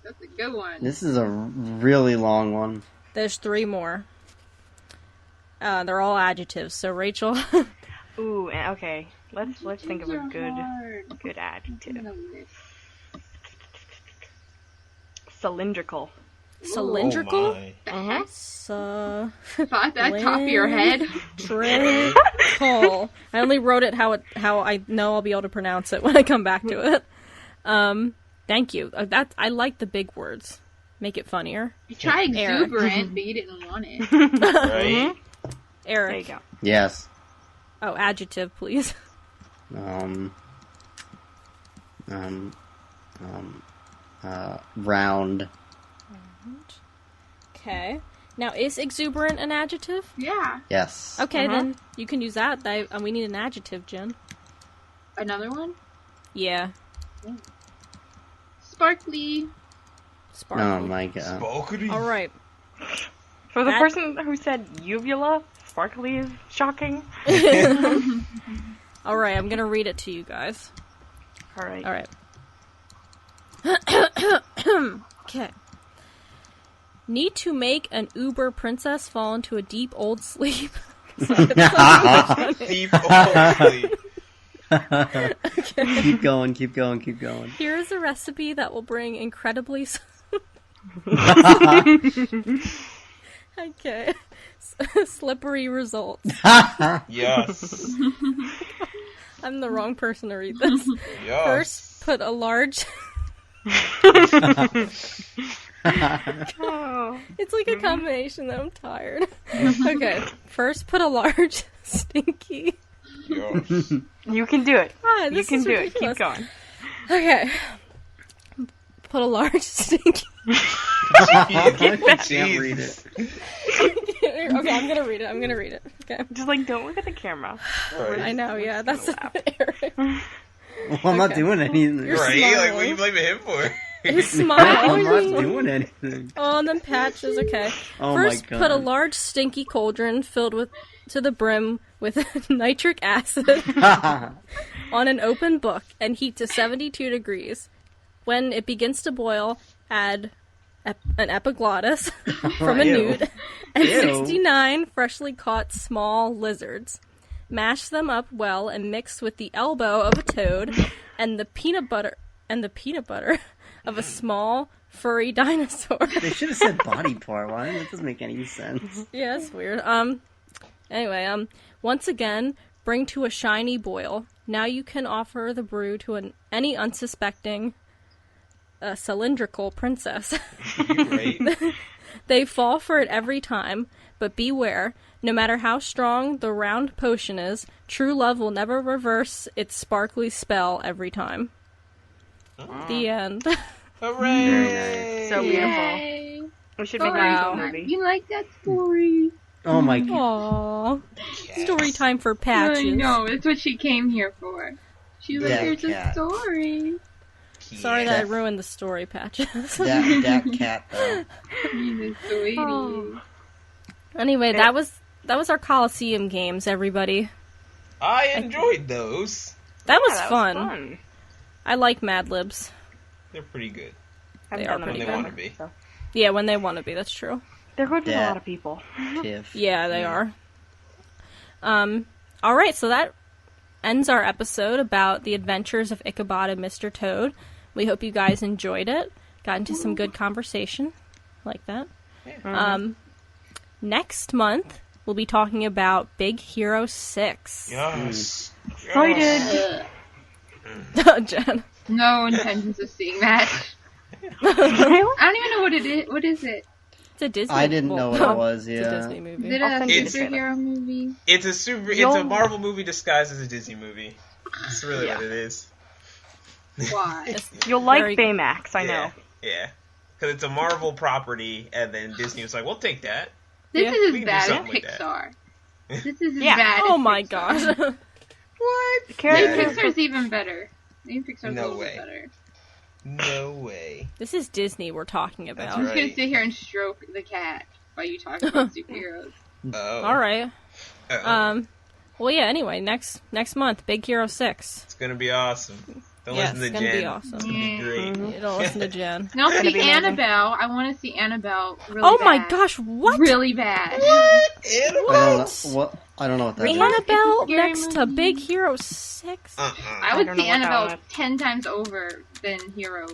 That's a good one. This is a really long one. There's 3 more. They're all adjectives. So Rachel, Ooh, okay. Let's think of a These are hard. good adjective. I'm gonna miss. cylindrical. Oh my. So Thought that top of your head. Trickle. I only wrote it how I know I'll be able to pronounce it when I come back to it. Thank you. I like the big words. Make it funnier. You try Eric. exuberant, but you didn't want it. Right? Eric. There you go. Yes. Oh, adjective, please. Round. Okay. Now, is exuberant an adjective? Yeah. Yes. Okay, then you can use that. We need an adjective, Jen. Another one? Yeah. Sparkly. Sparkly. Oh my god. Sparkly. All right. For the That- person who said uvula, sparkly is shocking. All right, I'm going to read it to you guys. All right. All right. Okay. Need to make an Uber princess fall into a deep old sleep. Deep sleep. Keep going, keep going, keep going. Here is a recipe that will bring incredibly... Okay. Slippery results. Yes. I'm the wrong person to read this. Yes. First, put a large... Oh. It's like a combination that I'm tired. Okay. First, put a large stinky... Yes. You can do it. Ah, You this can is do it. ridiculous. Keep going. Okay. Put a large stinky... I can't read it. Okay, I'm gonna read it. Okay. Just like don't look at the camera. Right. I know, yeah, that's Laugh. Eric. Well, I'm not Okay. doing anything. You're Right? smiling. Like, what are you blaming him for? You I'm not smile. doing anything. Oh, and then patches. Okay. Oh First, my god. put a large stinky cauldron filled with to the brim with nitric acid on an open book and heat to 72 degrees. When it begins to boil, add an epiglottis from a Ew. newt and Ew. 69 freshly caught small lizards. Mash them up well and mix with the elbow of a toad and the peanut butter of a small furry dinosaur. They should have said body part. Why? That doesn't make any sense. Yeah, it's weird. Anyway, once again, bring to a shiny boil. Now you can offer the brew to any unsuspecting cylindrical princess. Right? They fall for it every time, but beware. No matter how strong the round potion is, true love will never reverse its sparkly spell every time. The end. Hooray! So beautiful. Yay. We should make Wow. a movie. You like that story? Oh my god. Aww. Story time for Patches. I know, that's what she came here for. She's like, Yeah, here's a cat. story. Sorry that I ruined the story, Patches. That cat though. She's a sweetie. Oh. Anyway, that was our Coliseum games, everybody. I enjoyed those. That was that fun. Was fun. I like Mad Libs. They're pretty good. They Haven't are done them pretty When they good. want to be. So. Yeah, when they want to be, that's true. They're good with a Yeah. lot of people. Tiff. Yeah, they are. Alright, so that ends our episode about the adventures of Ichabod and Mr. Toad. We hope you guys enjoyed it. Got into some good conversation. Like that. Next month, we'll be talking about Big Hero 6. Yes. Excited. Jen. No intentions of seeing that. I don't even know what it is. What is it? It's a Disney I didn't know what it was, It's a yeah. Disney movie. Is it I'll a send you the superhero movie? It's a Marvel movie disguised as a Disney movie. That's really what it is. Why? You'll like Very- Baymax, I know. Yeah. Because it's a Marvel property, and then Disney was like, we'll take that. This Yeah, is we as can do bad as something with that. Pixar. This is as Yeah. bad Oh as my Pixar. gosh. What? The Maybe characters Yeah. Pixar's even better. Maybe Pixar's No a little way. bit better. No way. This is Disney we're talking That's about. I'm just gonna Right. sit here and stroke the cat while you talk about superheroes. Oh. Alright. Uh-oh. Well, yeah, anyway, next month, Big Hero 6. It's gonna be awesome. Don't Yes, listen to it's gonna Jen. be awesome. It's gonna be great. You don't listen to Jen. And I'll gonna see be amazing. Annabelle. I want to see Annabelle really Oh bad. my gosh, what? Really bad. I don't know what that is. Annabelle It's a scary next to movie. Big Hero 6? I I would don't see know what that Annabelle one is. 10 times over than Hero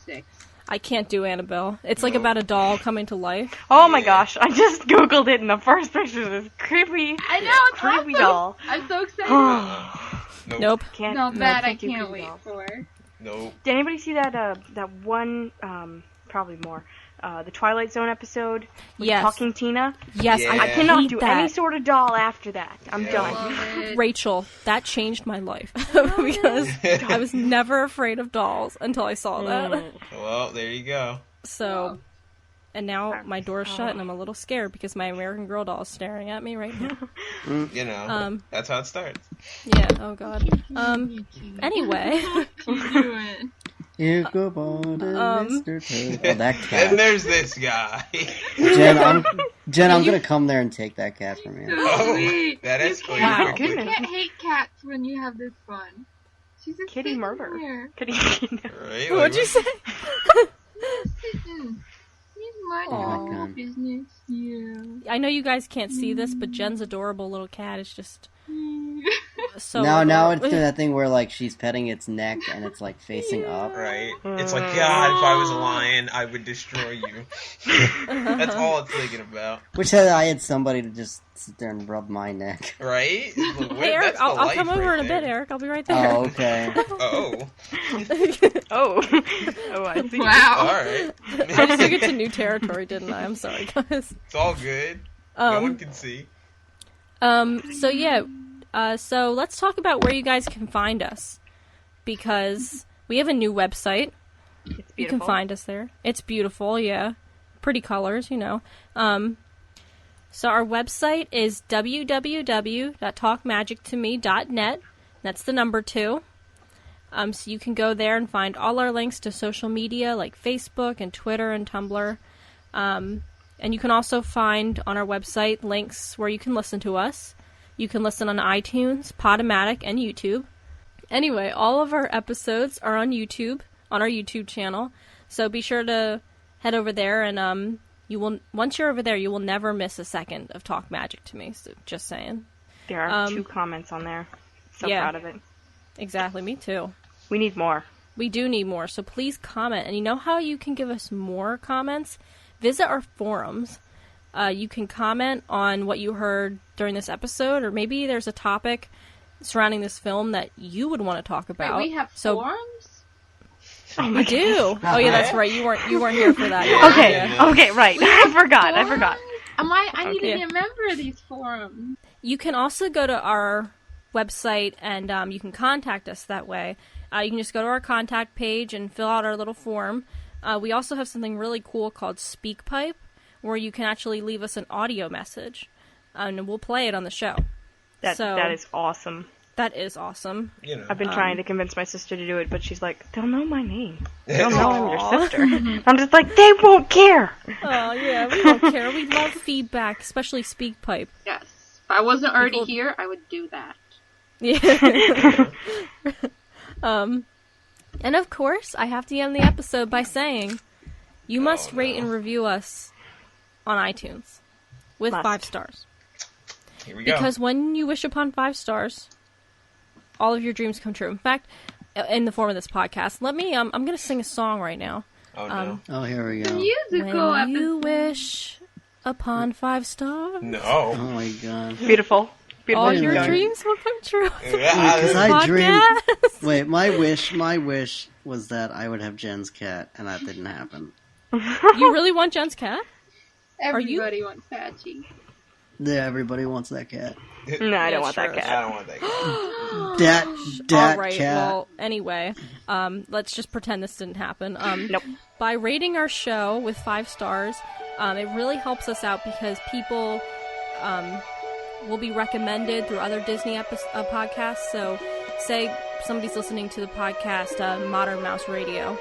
6. I can't do Annabelle. It's like about a doll coming to life. Oh my gosh, I just googled it and the first picture is this creepy, I know, it's creepy awesome. doll. I'm so excited. Nope. Nope. Can't, No, that I do can't creepy wait dolls. for. Nope. Did anybody see that that one, probably more, the Twilight Zone episode with Yes. Talking Tina? Yes, Yeah. I I cannot hate do that. any sort of doll after that. I'm Yeah. done. Love it. Rachel, that changed my life. Because I was never afraid of dolls until I saw that. Well, there you go. So, and now my door's shut and I'm a little scared because my American Girl doll is staring at me right now. You know, that's how it starts. Yeah, oh god. Anyway. Ichabod and Mr. Toad. Oh, that And cat. there's this guy. Jen, I'm gonna come there and take that cat from you. Oh, Sweet. that You escalated Wow. can't, quickly. you can't hate cats when you have this fun. She's just Kitty sitting murder. here. Kitty. Right? What'd you say? Sitting. He's minding Aw. my own business. Yeah. I know you guys can't see this, but Jen's adorable little cat is just so Now it's adorable. doing that thing where like she's petting its neck and it's like facing up. Right? It's like, God, if I was a lion, I would destroy you. That's all it's thinking about. Wish I had somebody to just sit there and rub my neck. Right? Look, Hey, Eric, that's the I'll life come over right in a there. bit, Eric. I'll be right there. Oh, okay. Oh, Oh. Oh, I see. Wow. alright. I just took it to new territory, didn't I? I'm sorry, guys. It's all good. No one can see. So yeah, so let's talk about where you guys can find us, because we have a new website. It's You beautiful. can find us there. It's beautiful, yeah. Pretty colors, you know. So our website is www.talkmagictome.net. That's the number 2. So you can go there and find all our links to social media like Facebook and Twitter and Tumblr. And you can also find on our website links where you can listen to us. You can listen on iTunes, Podomatic, and YouTube. Anyway, all of our episodes are on YouTube, on our YouTube channel. So be sure to head over there, and you will. Once you're over there, you will never miss a second of Talk Magic to Me. So just saying. There are 2 comments on there. So yeah. proud of it. Exactly, me too. We need more. We do need more, so please comment. And you know how you can give us more comments? Visit our forums. You can comment on what you heard during this episode, or maybe there's a topic surrounding this film that you would want to talk about. Wait, we have forums? We do. Oh yeah, that's right. You weren't here for that. Okay, Yeah. okay, right. I forgot. I need to Okay. be a member of these forums. You can also go to our website and you can contact us that way. You can just go to our contact page and fill out our little form. We also have something really cool called SpeakPipe, where you can actually leave us an audio message, and we'll play it on the show. That is awesome. That is awesome. You know. I've been trying to convince my sister to do it, but she's like, they'll know my name. They'll know I'm your sister. I'm just like, they won't care. Oh, yeah, we don't care. We love feedback, especially SpeakPipe. Yes. If I wasn't already here, I would do that. Yeah. And of course, I have to end the episode by saying, you must rate and review us on iTunes with 5 stars. Here we go. Because when you wish upon 5 stars, all of your dreams come true. In fact, in the form of this podcast, let me, I'm going to sing a song right now. Oh, no. Oh, here we go. Musical When you wish upon 5 stars, No. Oh my god. Beautiful. Beautiful. all your God. dreams will come true. Because I dreamed. Podcast. Wait, my wish was that I would have Jen's cat, and that didn't happen. You really want Jen's cat? Everybody wants Patchy. Yeah, everybody wants that cat. No, I don't Yeah, want that sure. I cat. don't want that cat. Dat All right. cat. Well, anyway, let's just pretend this didn't happen. Nope. By rating our show with 5 stars, it really helps us out because people will be recommended through other Disney podcasts. So, say somebody's listening to the podcast Modern Mouse Radio,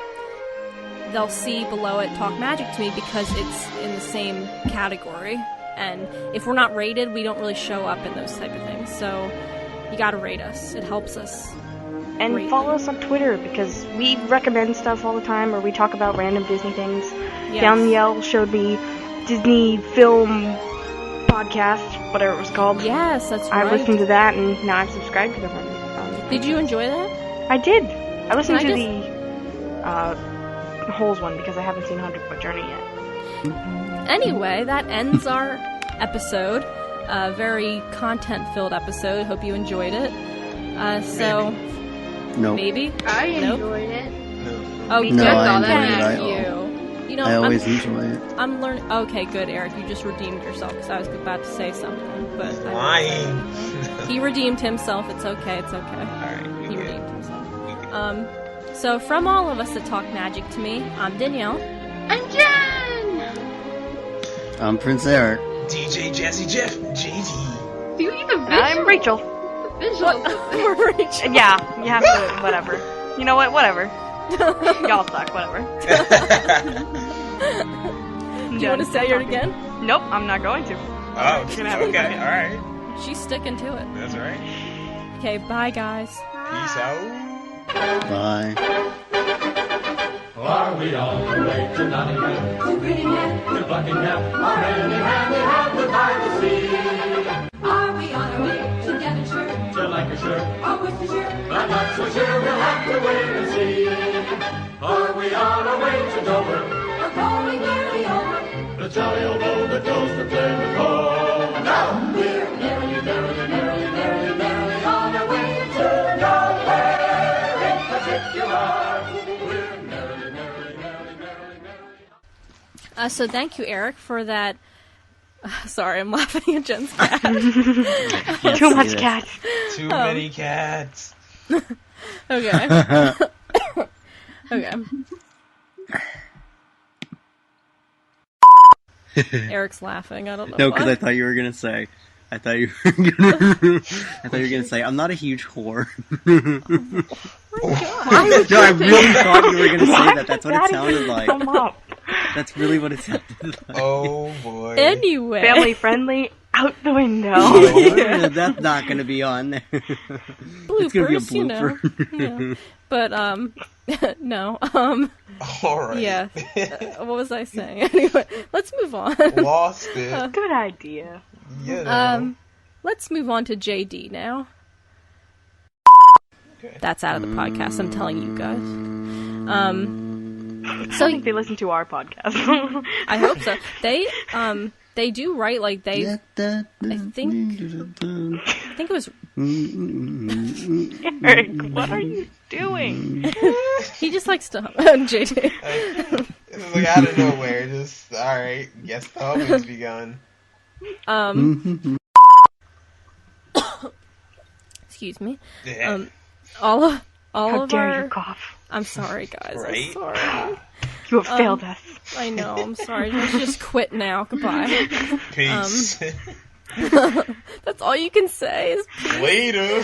they'll see below it Talk Magic to Me because it's in the same category. And if we're not rated, we don't really show up in those type of things. So you gotta rate us. It helps us. And Rate follow them. us on Twitter because we recommend stuff all the time, or we talk about random Disney things. Yes. Danielle showed me Disney film podcast, whatever it was called. Yes, that's I right. listened to that, and now I'm subscribed to them. on Did you iTunes. enjoy that? I did. I listened Can to I the Holes one because I haven't seen 100 Foot Journey yet. Anyway, that ends our episode. A very content-filled episode. Hope you enjoyed it. So, Nope. maybe? I Nope. enjoyed it. Oh, No, good. I Thank enjoyed it. you. You know, I always enjoy it. I'm learning. Okay, good, Eric. You just redeemed yourself because I was about to say something, but I Lying. he redeemed himself. It's okay. It's okay. Alright. He redeemed himself. So from all of us that talk magic to me, I'm Danielle. I'm Jen! I'm Prince Eric. DJ Jazzy Jeff. JD. Do you need the visual? I'm Rachel. The visual. Rachel. Yeah, you have to, whatever. You know what? Whatever. Y'all suck, whatever. Do you want to say it again? Nope, I'm not going to. Oh, You're gonna have to okay. say it. Alright. She's sticking to it. That's alright. Okay, bye, guys. Peace out. Bye. Are we on the way to Nottingham, to Grinningham, to Buckingham, or Hand the Bible sea? Are we on our way to Devonshire, To Lancashire, or Worcestershire? I'm not so sure, we'll have to wait and see. Are we on our way to Dover, Or going merrily over? the jolly old boat that goes to Plymouth? No, We're merrily, merrily, merrily, merrily, merrily on our way to nowhere in particular. we're merrily, merrily, merrily, merrily, merrily. So thank you, Eric, for that. Sorry, I'm laughing at Jen's cat. Too much cat. Too many cats. Okay. Okay. Eric's laughing. I don't know. No, why. because I thought you were gonna say. I thought you were gonna say. I'm not a huge whore. No, I really thought you were gonna say that. That's what it sounded like. Come up. That's really what it sounded like. Oh boy. Anyway. Family friendly, out the window. Oh, that's not gonna be on there. Bloopers, It's gonna be a you know. blooper. Yeah. But, no. Alright. Yeah. What was I saying? Anyway, let's move on. Lost it. Good idea. You know. Let's move on to JD now. Okay. That's out of the podcast, I'm telling you guys. So I think they listen to our podcast. I hope so. They do write, like, they, I think it was, Eric, what are you doing? he just likes to, JD. It's like out of nowhere. Just alright. Guess the humming's begun. Excuse me. Yeah. All How of dare our, you cough? I'm sorry, guys. Right? I'm sorry. You have failed us. I know, I'm sorry. Let's just quit now. Goodbye. Peace. That's all you can say is Later.